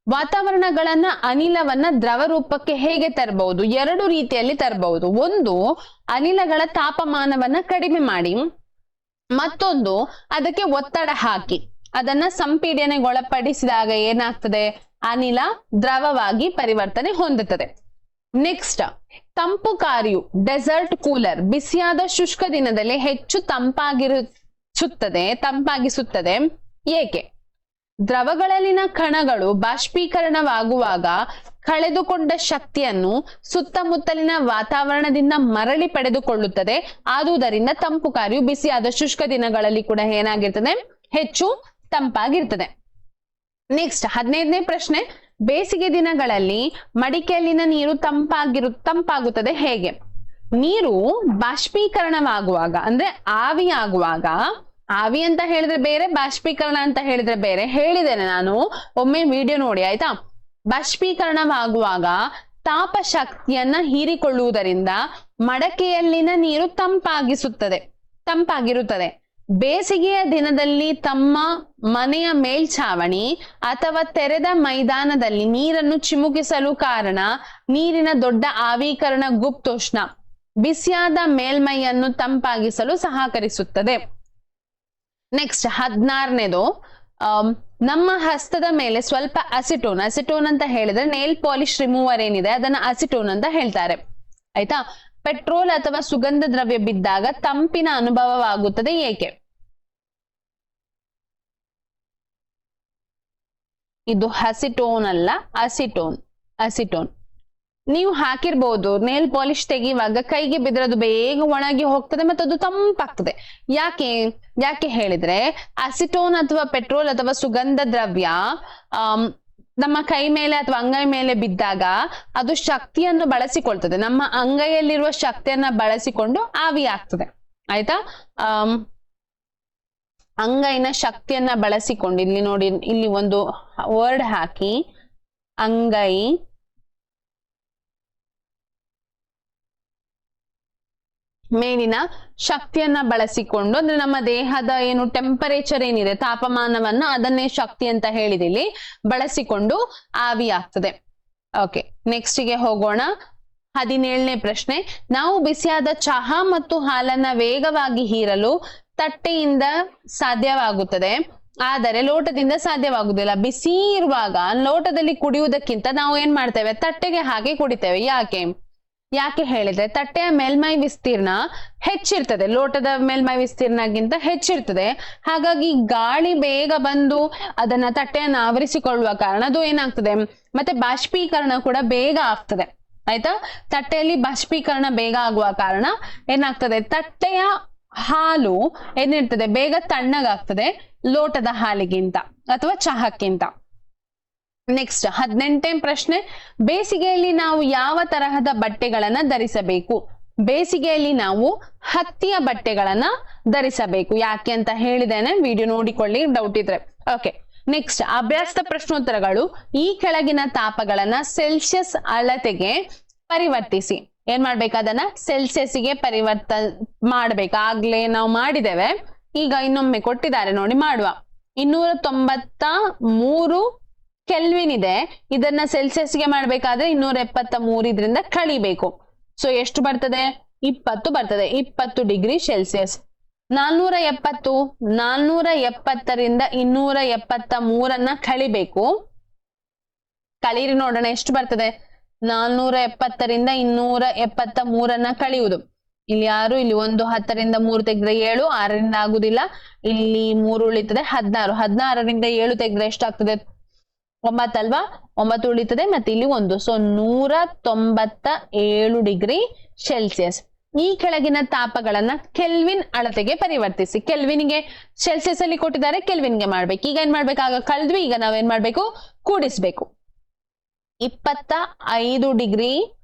ವಾತಾವರಣಗಳನ್ನ ಅನಿಲವನ್ನ ದ್ರವ ರೂಪಕ್ಕೆ ಹೇಗೆ ತರಬಹುದು? 2 ರೀತಿಯಲ್ಲಿ ತರಬಹುದು. ಒಂದು, ಅನಿಲಗಳ ತಾಪಮಾನವನ್ನ ಕಡಿಮೆ ಮಾಡಿ, ಮತ್ತೊಂದು ಅದಕ್ಕೆ ಒತ್ತಡ ಹಾಕಿ ಅದನ್ನ ಸಂಪೀಡನೆಗೊಳಪಡಿಸಿದಾಗ ಏನಾಗ್ತದೆ, ಅನಿಲ ದ್ರವವಾಗಿ ಪರಿವರ್ತನೆ ಹೊಂದುತ್ತದೆ. ನೆಕ್ಸ್ಟ್, ತಂಪುಕಾರಿಯು ಡೆಸರ್ಟ್ ಕೂಲರ್ ಬಿಸಿಯಾದ ಶುಷ್ಕ ದಿನದಲ್ಲಿ ಹೆಚ್ಚು ತಂಪಾಗಿಸುತ್ತದೆ. ಏಕೆ? ದ್ರವಗಳಲ್ಲಿನ ಕಣಗಳು ಬಾಷ್ಪೀಕರಣವಾಗುವಾಗ ಕಳೆದುಕೊಂಡ ಶಕ್ತಿಯನ್ನು ಸುತ್ತಮುತ್ತಲಿನ ವಾತಾವರಣದಿಂದ ಮರಳಿ ಪಡೆದುಕೊಳ್ಳುತ್ತದೆ. ಆದುದರಿಂದ ತಂಪುಕಾರಿಯು ಬಿಸಿಯಾದ ಶುಷ್ಕ ದಿನಗಳಲ್ಲಿ ಕೂಡ ಏನಾಗಿರ್ತದೆ, ಹೆಚ್ಚು ತಂಪಾಗಿರ್ತದೆ. ನೆಕ್ಸ್ಟ್ 15ನೇ ಪ್ರಶ್ನೆ, ಬೇಸಿಗೆ ದಿನಗಳಲ್ಲಿ ಮಡಿಕೆಯಲ್ಲಿನ ನೀರು ತಂಪಾಗುತ್ತದೆ ಹೇಗೆ? ನೀರು ಬಾಷ್ಪೀಕರಣವಾಗುವಾಗ ಅಂದ್ರೆ ಆವಿ ಆಗುವಾಗ, ಆವಿ ಅಂತ ಹೇಳಿದ್ರೆ ಬೇರೆ, ಬಾಷ್ಪೀಕರಣ ಅಂತ ಹೇಳಿದ್ರೆ ಬೇರೆ. ಹೇಳಿದ್ದೇನೆ ನಾನು, ಒಮ್ಮೆ ವಿಡಿಯೋ ನೋಡಿ ಆಯ್ತಾ? ಬಾಷ್ಪೀಕರಣವಾಗುವಾಗ ತಾಪ ಶಕ್ತಿಯನ್ನ ಹೀರಿಕೊಳ್ಳುವುದರಿಂದ ಮಡಕೆಯಲ್ಲಿನ ನೀರು ತಂಪಾಗಿರುತ್ತದೆ. ಬೇಸಿಗೆಯ ದಿನದಲ್ಲಿ ತಮ್ಮ ಮನೆಯ ಮೇಲ್ಛಾವಣಿ ಅಥವಾ ತೆರೆದ ಮೈದಾನದಲ್ಲಿ ನೀರನ್ನು ಚಿಮುಕಿಸಲು ಕಾರಣ ನೀರಿನ ದೊಡ್ಡ ಆವೀಕರಣ ಗುಪ್ತೋಷ್ಣ ಬಿಸಿಯಾದ ಮೇಲ್ಮೈಯನ್ನು ತಂಪಾಗಿಸಲು ಸಹಕರಿಸುತ್ತದೆ. ನೆಕ್ಸ್ಟ್ 16ನೇದು, ನಮ್ಮ ಹಸ್ತದ ಮೇಲೆ ಸ್ವಲ್ಪ ಅಸಿಟೋನ್ ಅಂತ ಹೇಳಿದ್ರೆ ನೇಲ್ ಪಾಲಿಶ್ ರಿಮೂವರ್ ಏನಿದೆ ಅದನ್ನ ಅಸಿಟೋನ್ ಅಂತ ಹೇಳ್ತಾರೆ, ಆಯ್ತಾ? ಪೆಟ್ರೋಲ್ ಅಥವಾ ಸುಗಂಧ ದ್ರವ್ಯ ಬಿದ್ದಾಗ ತಂಪಿನ ಅನುಭವವಾಗುತ್ತದೆ, ಏಕೆ? ಇದು ಅಸಿಟೋನ್ ಅಲ್ಲ, ಅಸಿಟೋನ್. ನೀವು ಹಾಕಿರ್ಬೋದು, ನೇಲ್ ಪಾಲಿಶ್ ತೆಗೆಯುವಾಗ ಕೈಗೆ ಬಿದ್ರದು ಬೇಗ ಒಣಗಿ ಹೋಗ್ತದೆ ಮತ್ತು ಅದು ತಂಪಾಗ್ತದೆ. ಯಾಕೆ ಹೇಳಿದ್ರೆ ಅಸಿಟೋನ್ ಅಥವಾ ಪೆಟ್ರೋಲ್ ಅಥವಾ ಸುಗಂಧ ದ್ರವ್ಯ ನಮ್ಮ ಕೈ ಮೇಲೆ ಅಥವಾ ಅಂಗೈ ಮೇಲೆ ಬಿದ್ದಾಗ ಅದು ಶಕ್ತಿಯನ್ನು ಬಳಸಿಕೊಳ್ತದೆ. ನಮ್ಮ ಅಂಗೈಯಲ್ಲಿರುವ ಶಕ್ತಿಯನ್ನ ಬಳಸಿಕೊಂಡು ಆವಿ ಆಗ್ತದೆ, ಆಯ್ತಾ? ಅಂಗೈನ ಶಕ್ತಿಯನ್ನ ಬಳಸಿಕೊಂಡು, ಇಲ್ಲಿ ನೋಡಿ, ಇಲ್ಲಿ ಒಂದು ವರ್ಡ್ ಹಾಕಿ, ಅಂಗೈ ಮೇಲಿನ ಶಕ್ತಿಯನ್ನ ಬಳಸಿಕೊಂಡು, ಅಂದ್ರೆ ನಮ್ಮ ದೇಹದ ಏನು ಟೆಂಪರೇಚರ್ ಏನಿದೆ, ತಾಪಮಾನವನ್ನ, ಅದನ್ನೇ ಶಕ್ತಿ ಅಂತ ಹೇಳಿದಿಲ್ಲಿ ಬಳಸಿಕೊಂಡು ಆವಿ ಆಗ್ತದೆ. ಓಕೆ, ನೆಕ್ಸ್ಟ್ ಗೆ ಹೋಗೋಣ. 17ನೇ ಪ್ರಶ್ನೆ, ನಾವು ಬಿಸಿಯಾದ ಚಹಾ ಮತ್ತು ಹಾಲನ್ನ ವೇಗವಾಗಿ ಹೀರಲು ತಟ್ಟೆಯಿಂದ ಸಾಧ್ಯವಾಗುತ್ತದೆ. ಆದರೆ ಲೋಟದಿಂದ ಸಾಧ್ಯವಾಗುವುದಿಲ್ಲ. ಬಿಸಿ ಇರುವಾಗ ಲೋಟದಲ್ಲಿ ಕುಡಿಯುವುದಕ್ಕಿಂತ ನಾವು ಏನ್ ಮಾಡ್ತೇವೆ, ತಟ್ಟೆಗೆ ಹಾಕಿ ಕುಡಿತೇವೆ. ಯಾಕೆ ಹೇಳಿದ್ರೆ ತಟ್ಟೆಯ ಮೇಲ್ಮೈ ವಿಸ್ತೀರ್ಣ ಹೆಚ್ಚಿರ್ತದೆ, ಲೋಟದ ಮೇಲ್ಮೈ ವಿಸ್ತೀರ್ಣಕ್ಕಿಂತ ಹೆಚ್ಚಿರ್ತದೆ. ಹಾಗಾಗಿ ಗಾಳಿ ಬೇಗ ಬಂದು ಅದನ್ನ ತಟ್ಟೆಯನ್ನು ಆವರಿಸಿಕೊಳ್ಳುವ ಕಾರಣ ಅದು ಏನಾಗ್ತದೆ, ಮತ್ತೆ ಬಾಷ್ಪೀಕರಣ ಕೂಡ ಬೇಗ ಆಗ್ತದೆ. ಆಯ್ತಾ, ತಟ್ಟೆಯಲ್ಲಿ ಬಾಷ್ಪೀಕರಣ ಬೇಗ ಆಗುವ ಕಾರಣ ಏನಾಗ್ತದೆ, ತಟ್ಟೆಯ ಹಾಲು ಏನಿರ್ತದೆ ಬೇಗ ತಣ್ಣಗಾಗ್ತದೆ ಲೋಟದ ಹಾಲಿಗಿಂತ ಅಥವಾ ಚಹಕ್ಕಿಂತ. ನೆಕ್ಸ್ಟ್ 18ನೇ ಪ್ರಶ್ನೆ, ಬೇಸಿಗೆಯಲ್ಲಿ ನಾವು ಯಾವ ತರಹದ ಬಟ್ಟೆಗಳನ್ನ ಧರಿಸಬೇಕು? ಬೇಸಿಗೆಯಲ್ಲಿ ನಾವು ಹತ್ತಿಯ ಬಟ್ಟೆಗಳನ್ನ ಧರಿಸಬೇಕು. ಯಾಕೆ ಅಂತ ಹೇಳಿದ್ದೇನೆ, ವಿಡಿಯೋ ನೋಡಿಕೊಳ್ಳಿ ಡೌಟ್ ಇದ್ರೆ. ಓಕೆ, ನೆಕ್ಸ್ಟ್ ಅಭ್ಯಾಸದ ಪ್ರಶ್ನೋತ್ತರಗಳು. ಈ ಕೆಳಗಿನ ತಾಪಗಳನ್ನ ಸೆಲ್ಸಿಯಸ್ ಅಳತೆಗೆ ಪರಿವರ್ತಿಸಿ. ಏನ್ ಮಾಡ್ಬೇಕು, ಅದನ್ನ ಸೆಲ್ಸಿಯಸ್ಗೆ ಮಾಡ್ಬೇಕು. ಆಗ್ಲೇ ನಾವು ಮಾಡಿದ್ದೇವೆ, ಈಗ ಇನ್ನೊಮ್ಮೆ ಕೊಟ್ಟಿದ್ದಾರೆ ನೋಡಿ ಮಾಡುವ. 293 ಕೆಲ್ವಿನ್ ಇದೆ, ಇದನ್ನ ಸೆಲ್ಸಿಯಸ್ಗೆ ಮಾಡ್ಬೇಕಾದ್ರೆ 273 ಇದರಿಂದ ಕಳಿಬೇಕು. ಸೊ ಎಷ್ಟು ಬರ್ತದೆ, 20 ಬರ್ತದೆ, 20 ಡಿಗ್ರಿ ಸೆಲ್ಸಿಯಸ್. 470ರಿಂದ 273 ಕಳಿಬೇಕು. ಕಳೀರಿ ನೋಡೋಣ ಎಷ್ಟು ಬರ್ತದೆ. 470ರಿಂದ 273 ಕಳಿಯುವುದು. ಇಲ್ಲಿ 6, ಇಲ್ಲಿ 1, 10ರಿಂದ 3 ತೆಗೆದ್ರೆ 7, 6ರಿಂದ ಆಗುದಿಲ್ಲ, ಇಲ್ಲಿ 3 ಉಳಿತದೆ, 16. 16ರಿಂದ 7 ತೆಗೆದ್ರೆ ಎಷ್ಟಾಗ್ತದೆ, 9 ಅಲ್ವಾ, 9 ಉಳಿತದೆ, ಮತ್ತೆ ಇಲ್ಲಿ 1. So 197 degree Celsius. ಈ ಕೆಳಗಿನ ತಾಪಗಳನ್ನ ಕೆಲ್ವಿನ್ ಅಳತೆಗೆ ಪರಿವರ್ತಿಸಿ. ಕೆಲ್ವಿನ್ಗೆ ಸೆಲ್ಸಿಯಸ್ ಅಲ್ಲಿ ಕೊಟ್ಟಿದ್ದಾರೆ, ಕೆಲ್ವಿನ್ಗೆ ಮಾಡ್ಬೇಕು. ಈಗ ಏನ್ ಮಾಡ್ಬೇಕು, ಆಗ ಕಳೆದ್ವಿ, ಈಗ ನಾವೇನ್ ಮಾಡ್ಬೇಕು, ಕೂಡಿಸ್ಬೇಕು. 25 ಡಿಗ್ರಿ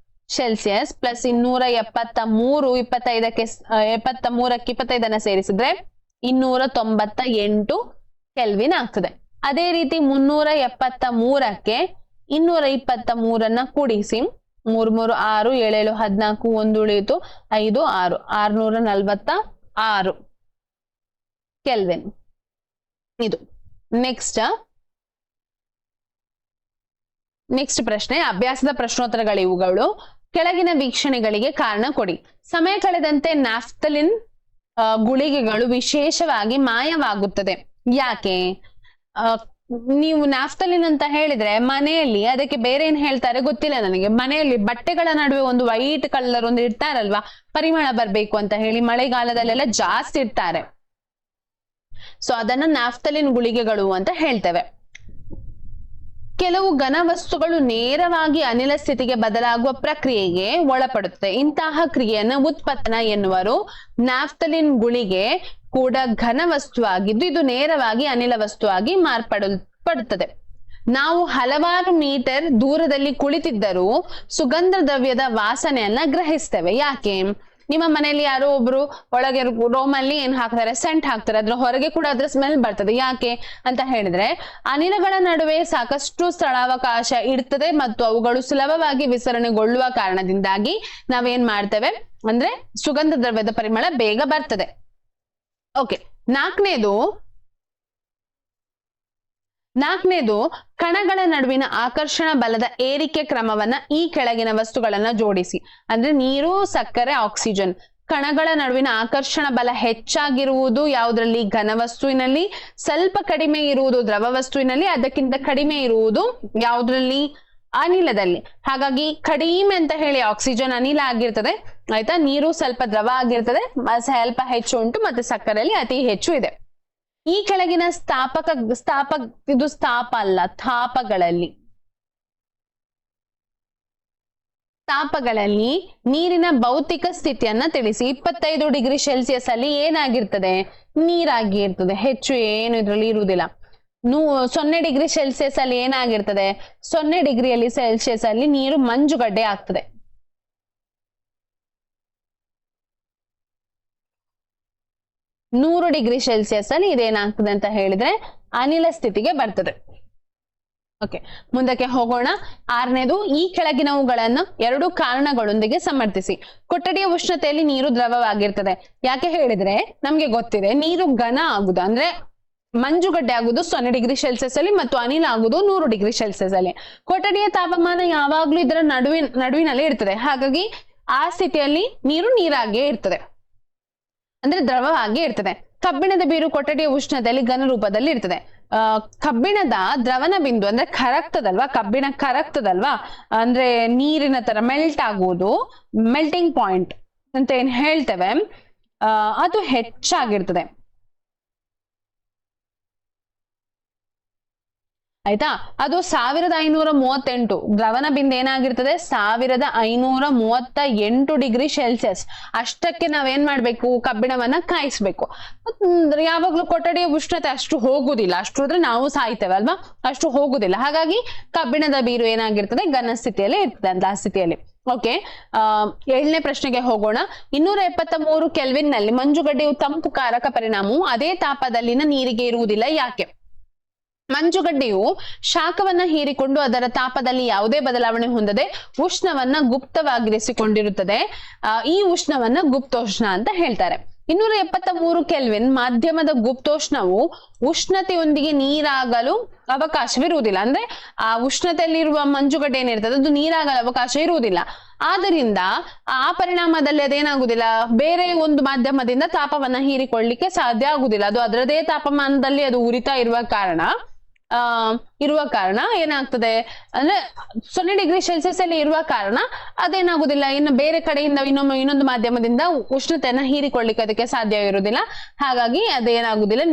ಸೆಲ್ಸಿಯಸ್ ಪ್ಲಸ್ 273, 25ಕ್ಕೆ 73ಕ್ಕೆ 25 ಸೇರಿಸಿದ್ರೆ 298 ಕೆಲ್ವಿನ್ ಆಗ್ತದೆ. ಅದೇ ರೀತಿ 373ಕ್ಕೆ 223 ಕೂಡಿಸಿ, 3 3 6, 7 7 14, 1 ಉಳಿಯಿತು, 5 6, 646 ಕೆಲ್ವಿನ್. ಇದು ನೆಕ್ಸ್ಟ್ ಪ್ರಶ್ನೆ, ಅಭ್ಯಾಸದ ಪ್ರಶ್ನೋತ್ತರಗಳು ಇವುಗಳು. ಕೆಳಗಿನ ವೀಕ್ಷಣೆಗಳಿಗೆ ಕಾರಣ ಕೊಡಿ. ಸಮಯ ಕಳೆದಂತೆ ನ್ಯಾಫ್ತಲಿನ್ ಗುಳಿಗೆಗಳು ವಿಶೇಷವಾಗಿ ಮಾಯವಾಗುತ್ತದೆ. ಯಾಕೆ? ನೀವು ನ್ಯಾಫ್ತಲಿನ್ ಅಂತ ಹೇಳಿದ್ರೆ ಮನೆಯಲ್ಲಿ ಅದಕ್ಕೆ ಬೇರೆ ಏನ್ ಹೇಳ್ತಾರೆ ಗೊತ್ತಿಲ್ಲ ನನಗೆ. ಮನೆಯಲ್ಲಿ ಬಟ್ಟೆಗಳ ನಡುವೆ ಒಂದು ವೈಟ್ ಕಲರ್ ಒಂದು ಇಡ್ತಾರಲ್ವಾ, ಪರಿಮಳ ಬರ್ಬೇಕು ಅಂತ ಹೇಳಿ, ಮಳೆಗಾಲದಲ್ಲೆಲ್ಲ ಜಾಸ್ತಿ ಇಡ್ತಾರೆ. ಸೊ ಅದನ್ನ ನ್ಯಾಫ್ತಲಿನ್ ಗುಳಿಗೆಗಳು ಅಂತ ಹೇಳ್ತೇವೆ. ಕೆಲವು ಘನ ವಸ್ತುಗಳು ನೇರವಾಗಿ ಅನಿಲ ಸ್ಥಿತಿಗೆ ಬದಲಾಗುವ ಪ್ರಕ್ರಿಯೆಗೆ ಒಳಪಡುತ್ತೆ. ಇಂತಹ ಕ್ರಿಯೆಯನ್ನು ಉತ್ಪತನ ಎನ್ನುವರು. ನ್ಯಾಫ್ತಲಿನ್ ಗುಳಿಗೆ ಕೂಡ ಘನ ವಸ್ತುವಾಗಿದ್ದು ಇದು ನೇರವಾಗಿ ಅನಿಲ ವಸ್ತುವಾಗಿ ಮಾರ್ಪಡುತ್ತದೆ. ನಾವು ಹಲವಾರು ಮೀಟರ್ ದೂರದಲ್ಲಿ ಕುಳಿತಿದ್ದರೂ ಸುಗಂಧ ದ್ರವ್ಯದ ವಾಸನೆಯನ್ನ ಗ್ರಹಿಸ್ತೇವೆ. ಯಾಕೆ? ನಿಮ್ಮ ಮನೆಯಲ್ಲಿ ಯಾರೋ ಒಬ್ರು ಒಳಗೆ ರೂಮ್ ಅಲ್ಲಿ ಏನ್ ಹಾಕ್ತಾರೆ, ಸೆಂಟ್ ಹಾಕ್ತಾರೆ, ಅದ್ರ ಹೊರಗೆ ಕೂಡ ಅದ್ರ ಸ್ಮೆಲ್ ಬರ್ತದೆ. ಯಾಕೆ ಅಂತ ಹೇಳಿದ್ರೆ ಅನಿಲಗಳ ನಡುವೆ ಸಾಕಷ್ಟು ಸ್ಥಳಾವಕಾಶ ಇರ್ತದೆ ಮತ್ತು ಅವುಗಳು ಸುಲಭವಾಗಿ ವಿಸರಣೆಗೊಳ್ಳುವ ಕಾರಣದಿಂದಾಗಿ ನಾವೇನ್ ಮಾಡ್ತೇವೆ ಅಂದ್ರೆ ಸುಗಂಧ ದ್ರವ್ಯದ ಪರಿಮಳ ಬೇಗ ಬರ್ತದೆ. ಓಕೆ, ನಾಲ್ಕನೇದು ಕಣಗಳ ನಡುವಿನ ಆಕರ್ಷಣ ಬಲದ ಏರಿಕೆ ಕ್ರಮವನ್ನ ಈ ಕೆಳಗಿನ ವಸ್ತುಗಳನ್ನ ಜೋಡಿಸಿ. ಅಂದ್ರೆ ನೀರು, ಸಕ್ಕರೆ, ಆಕ್ಸಿಜನ್. ಕಣಗಳ ನಡುವಿನ ಆಕರ್ಷಣ ಬಲ ಹೆಚ್ಚಾಗಿರುವುದು ಯಾವುದ್ರಲ್ಲಿ? ಘನವಸ್ತುವಿನಲ್ಲಿ. ಸ್ವಲ್ಪ ಕಡಿಮೆ ಇರುವುದು ದ್ರವ ವಸ್ತುವಿನಲ್ಲಿ. ಅದಕ್ಕಿಂತ ಕಡಿಮೆ ಇರುವುದು ಯಾವುದ್ರಲ್ಲಿ? ಅನಿಲದಲ್ಲಿ. ಹಾಗಾಗಿ ಕಡಿಮೆ ಅಂತ ಹೇಳಿ ಆಕ್ಸಿಜನ್ ಅನಿಲ ಆಗಿರ್ತದೆ, ಆಯ್ತಾ. ನೀರು ಸ್ವಲ್ಪ ದ್ರವ ಆಗಿರ್ತದೆ, ಸ್ವಲ್ಪ ಹೆಚ್ಚು ಉಂಟು, ಮತ್ತೆ ಸಕ್ಕರೆಯಲ್ಲಿ ಅತಿ ಹೆಚ್ಚು ಇದೆ. ಈ ಕೆಳಗಿನ ತಾಪಗಳಲ್ಲಿ ನೀರಿನ ಭೌತಿಕ ಸ್ಥಿತಿಯನ್ನ ತಿಳಿಸಿ. 25 ಡಿಗ್ರಿ ಸೆಲ್ಸಿಯಸ್ ಅಲ್ಲಿ ಏನಾಗಿರ್ತದೆ? ನೀರಾಗಿ ಇರ್ತದೆ, ಹೆಚ್ಚು ಏನು ಇದ್ರಲ್ಲಿ ಇರುವುದಿಲ್ಲ. 0 ಡಿಗ್ರಿ ಸೆಲ್ಸಿಯಸ್ ಅಲ್ಲಿ ಏನಾಗಿರ್ತದೆ? 0 ಡಿಗ್ರಿಯಲ್ಲಿ ಸೆಲ್ಸಿಯಸ್ ಅಲ್ಲಿ ನೀರು ಮಂಜುಗಡ್ಡೆ ಆಗ್ತದೆ. 100 ಡಿಗ್ರಿ ಸೆಲ್ಸಿಯಸ್ ಅಲ್ಲಿ ಇದೇನಾಗ್ತದೆ ಅಂತ ಹೇಳಿದ್ರೆ ಅನಿಲ ಸ್ಥಿತಿಗೆ ಬರ್ತದೆ. ಓಕೆ, ಮುಂದಕ್ಕೆ ಹೋಗೋಣ. 6ನೇದು, ಈ ಕೆಳಗಿನವುಗಳನ್ನು 2 ಕಾರಣಗಳೊಂದಿಗೆ ಸಮರ್ಥಿಸಿ. ಕೊಠಡಿಯ ಉಷ್ಣತೆಯಲ್ಲಿ ನೀರು ದ್ರವವಾಗಿರ್ತದೆ. ಯಾಕೆ ಹೇಳಿದ್ರೆ ನಮ್ಗೆ ಗೊತ್ತಿದೆ, ನೀರು ಘನ ಆಗುದು ಅಂದ್ರೆ ಮಂಜುಗಡ್ಡೆ ಆಗುದು 0 ಡಿಗ್ರಿ ಸೆಲ್ಸಿಯಸ್ ಅಲ್ಲಿ ಮತ್ತು ಅನಿಲ ಆಗುದು 100 ಡಿಗ್ರಿ ಸೆಲ್ಸಿಯಸ್ ಅಲ್ಲಿ. ಕೊಠಡಿಯ ತಾಪಮಾನ ಯಾವಾಗ್ಲೂ ಇದರ ನಡುವಿನಲ್ಲಿ ಇರ್ತದೆ. ಹಾಗಾಗಿ ಆ ಸ್ಥಿತಿಯಲ್ಲಿ ನೀರಾಗಿಯೇ ಇರ್ತದೆ, ಅಂದ್ರೆ ದ್ರವವಾಗಿ ಇರ್ತದೆ. ಕಬ್ಬಿಣದ ಬೀರು ಕೊಠಡಿಯ ಉಷ್ಣತೆಯಲ್ಲಿ ಘನ ರೂಪದಲ್ಲಿ ಇರ್ತದೆ. ಕಬ್ಬಿಣದ ದ್ರವನ ಬಿಂದು ಅಂದ್ರೆ ಕರಗ್ತದಲ್ವಾ, ಕಬ್ಬಿಣ ಕರಗ್ತದಲ್ವಾ, ಅಂದ್ರೆ ನೀರಿನ ತರ ಮೆಲ್ಟ್ ಆಗುವುದು, ಮೆಲ್ಟಿಂಗ್ ಪಾಯಿಂಟ್ ಅಂತ ಏನ್ ಹೇಳ್ತೇವೆ, ಅದು ಹೆಚ್ಚಾಗಿರ್ತದೆ. ಆಯ್ತಾ, ಅದು 1538 ದ್ರವನ ಬಿಂದು ಏನಾಗಿರ್ತದೆ, 1538 ಡಿಗ್ರಿ ಸೆಲ್ಸಿಯಸ್. ಅಷ್ಟಕ್ಕೆ ನಾವೇನ್ ಮಾಡ್ಬೇಕು, ಕಬ್ಬಿಣವನ್ನ ಕಾಯಿಸ್ಬೇಕು. ಯಾವಾಗ್ಲೂ ಕೊಠಡಿಯ ಉಷ್ಣತೆ ಅಷ್ಟು ಹೋಗುದಿಲ್ಲ, ಅಷ್ಟು ಅಂದ್ರೆ ನಾವು ಸಾಯ್ತೇವೆ ಅಲ್ವಾ, ಅಷ್ಟು ಹೋಗುದಿಲ್ಲ. ಹಾಗಾಗಿ ಕಬ್ಬಿಣದ ಬೀರು ಏನಾಗಿರ್ತದೆ, ಘನ ಸ್ಥಿತಿಯಲ್ಲಿ ಇರ್ತದೆ ಅಂತ ಆ ಸ್ಥಿತಿಯಲ್ಲಿ. ಓಕೆ, 7ನೇ ಪ್ರಶ್ನೆಗೆ ಹೋಗೋಣ. 273 ಕೆಲ್ವಿನ್ ನಲ್ಲಿ ಮಂಜುಗಡ್ಡೆಯು ತಂಪು ಕಾರಕ ಪರಿಣಾಮವು ಅದೇ ತಾಪದಲ್ಲಿನ ನೀರಿಗೆ ಇರುವುದಿಲ್ಲ, ಯಾಕೆ? ಮಂಜುಗಡ್ಡೆಯು ಶಾಖವನ್ನ ಹೀರಿಕೊಂಡು ಅದರ ತಾಪದಲ್ಲಿ ಯಾವುದೇ ಬದಲಾವಣೆ ಹೊಂದದೆ ಉಷ್ಣವನ್ನ ಗುಪ್ತವಾಗಿರಿಸಿಕೊಂಡಿರುತ್ತದೆ. ಈ ಉಷ್ಣವನ್ನ ಗುಪ್ತೋಷ್ಣ ಅಂತ ಹೇಳ್ತಾರೆ. 273 ಕೆಲ್ವಿನ್ ಮಾಧ್ಯಮದ ಗುಪ್ತೋಷ್ಣವು ಉಷ್ಣತೆಯೊಂದಿಗೆ ನೀರಾಗಲು ಅವಕಾಶವಿರುವುದಿಲ್ಲ. ಅಂದ್ರೆ ಆ ಉಷ್ಣತೆಯಲ್ಲಿರುವ ಮಂಜುಗಡ್ಡೆ ಏನಿರ್ತದೆ ಅದು ನೀರಾಗಲು ಅವಕಾಶ ಇರುವುದಿಲ್ಲ. ಆದ್ದರಿಂದ ಆ ಪರಿಣಾಮದಲ್ಲಿ ಅದೇನಾಗುದಿಲ್ಲ, ಬೇರೆ ಒಂದು ಮಾಧ್ಯಮದಿಂದ ತಾಪವನ್ನ ಹೀರಿಕೊಳ್ಳಿಕ್ಕೆ ಸಾಧ್ಯ ಆಗುದಿಲ್ಲ. ಅದು ಅದರದೇ ತಾಪಮಾನದಲ್ಲಿ ಅದು ಉರಿತಾ ಇರುವ ಕಾರಣ ಏನಾಗ್ತದೆ ಅಂದ್ರೆ 0 ಡಿಗ್ರಿ ಸೆಲ್ಸಿಯಸ್ ಅಲ್ಲಿ ಇರುವ ಕಾರಣ ಅದೇನಾಗುದಿಲ್ಲ, ಇನ್ನು ಬೇರೆ ಕಡೆಯಿಂದ ಇನ್ನೊಂದು ಮಾಧ್ಯಮದಿಂದ ಉಷ್ಣತೆಯನ್ನ ಹೀರಿಕೊಳ್ಳಿಕ್ಕೆ ಅದಕ್ಕೆ ಸಾಧ್ಯ ಇರುವುದಿಲ್ಲ. ಹಾಗಾಗಿ ಅದೇನಾಗುದಿಲ್ಲ,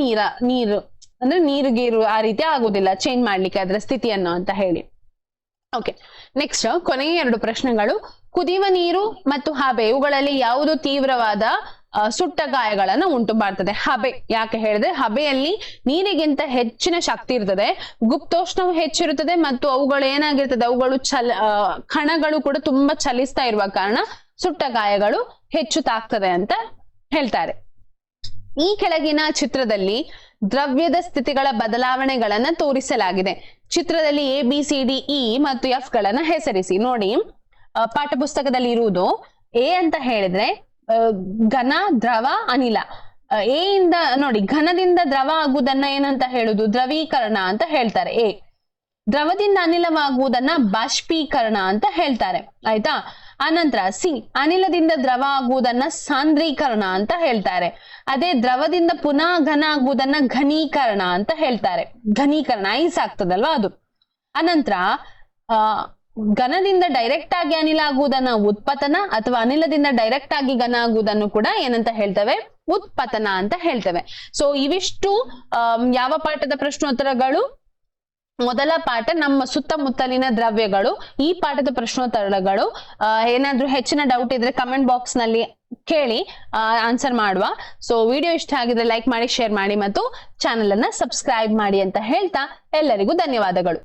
ನೀರು ಅಂದ್ರೆ ನೀರುಗೀರು ಆ ರೀತಿ ಆಗುದಿಲ್ಲ ಚೇಂಜ್ ಮಾಡ್ಲಿಕ್ಕೆ ಅದರ ಸ್ಥಿತಿಯನ್ನು ಅಂತ ಹೇಳಿ. ಓಕೆ, ನೆಕ್ಸ್ಟ್ ಕೊನೆಯ 2 ಪ್ರಶ್ನೆಗಳು. ಕುದಿಯುವ ನೀರು ಮತ್ತು ಹಬೆ ಇವುಗಳಲ್ಲಿ ಯಾವುದು ತೀವ್ರವಾದ ಸುಟ್ಟ ಗಾಯಗಳನ್ನ ಉಂಟು ಮಾಡ್ತದೆ? ಹಬೆ. ಯಾಕೆ ಹೇಳಿದ್ರೆ ಹಬೆಯಲ್ಲಿ ನೀರಿಗಿಂತ ಹೆಚ್ಚಿನ ಶಕ್ತಿ ಇರ್ತದೆ, ಗುಪ್ತೋಷ್ಣವು ಹೆಚ್ಚಿರುತ್ತದೆ ಮತ್ತು ಅವುಗಳು ಏನಾಗಿರ್ತದೆ, ಅವುಗಳು ಕಣಗಳು ಕೂಡ ತುಂಬಾ ಚಲಿಸ್ತಾ ಇರುವ ಕಾರಣ ಸುಟ್ಟ ಗಾಯಗಳು ಹೆಚ್ಚು ತಾಗ್ತದೆ ಅಂತ ಹೇಳ್ತಾರೆ. ಈ ಕೆಳಗಿನ ಚಿತ್ರದಲ್ಲಿ ದ್ರವ್ಯದ ಸ್ಥಿತಿಗಳ ಬದಲಾವಣೆಗಳನ್ನ ತೋರಿಸಲಾಗಿದೆ. ಚಿತ್ರದಲ್ಲಿ ABCDE ಮತ್ತು F ಗಳನ್ನ ಹೆಸರಿಸಿ. ನೋಡಿ, ಪಾಠ ಪುಸ್ತಕದಲ್ಲಿ ಇರುವುದು ಎ ಅಂತ ಹೇಳಿದ್ರೆ ಘನ, ದ್ರವ, ಅನಿಲ. ಎ ಇಂದ ನೋಡಿ, ಘನದಿಂದ ದ್ರವ ಆಗುವುದನ್ನ ಏನಂತ ಹೇಳುದು, ದ್ರವೀಕರಣ ಅಂತ ಹೇಳ್ತಾರೆ. ಎ. ದ್ರವದಿಂದ ಅನಿಲವಾಗುವುದನ್ನ ಬಾಷ್ಪೀಕರಣ ಅಂತ ಹೇಳ್ತಾರೆ. ಆಯ್ತಾ, ಆನಂತರ ಸಿ, ಅನಿಲದಿಂದ ದ್ರವ ಆಗುವುದನ್ನ ಸಾಂದ್ರೀಕರಣ ಅಂತ ಹೇಳ್ತಾರೆ. ಅದೇ ದ್ರವದಿಂದ ಪುನಃ ಘನ ಆಗುವುದನ್ನ ಘನೀಕರಣ ಅಂತ ಹೇಳ್ತಾರೆ. ಘನೀಕರಣ ಐಸ್ ಆಗ್ತದಲ್ವಾ ಅದು. ಅನಂತರ ಘನದಿಂದ ಡೈರೆಕ್ಟ್ ಆಗಿ ಅನಿಲ ಆಗುವುದನ್ನ ಉತ್ಪತನ, ಅಥವಾ ಅನಿಲದಿಂದ ಡೈರೆಕ್ಟ್ ಆಗಿ ಘನ ಆಗುವುದನ್ನು ಕೂಡ ಏನಂತ ಹೇಳ್ತೇವೆ, ಉತ್ಪತನ ಅಂತ ಹೇಳ್ತೇವೆ. ಸೊ ಇವಿಷ್ಟು ಯಾವ ಪಾಠದ ಪ್ರಶ್ನೋತ್ತರಗಳು? ಮೊದಲ ಪಾಠ ನಮ್ಮ ಸುತ್ತಮುತ್ತಲಿನ ದ್ರವ್ಯಗಳು. ಈ ಪಾಠದ ಪ್ರಶ್ನೋತ್ತರಗಳು. ಏನಾದ್ರೂ ಹೆಚ್ಚಿನ ಡೌಟ್ ಇದ್ರೆ ಕಮೆಂಟ್ ಬಾಕ್ಸ್ ನಲ್ಲಿ ಕೇಳಿ ಆನ್ಸರ್ ಮಾಡುವ. ಸೊ ವಿಡಿಯೋ ಇಷ್ಟ ಆಗಿದ್ರೆ ಲೈಕ್ ಮಾಡಿ, ಶೇರ್ ಮಾಡಿ ಮತ್ತು ಚಾನೆಲ್ ಅನ್ನ ಸಬ್ಸ್ಕ್ರೈಬ್ ಮಾಡಿ ಅಂತ ಹೇಳ್ತಾ ಎಲ್ಲರಿಗೂ ಧನ್ಯವಾದಗಳು.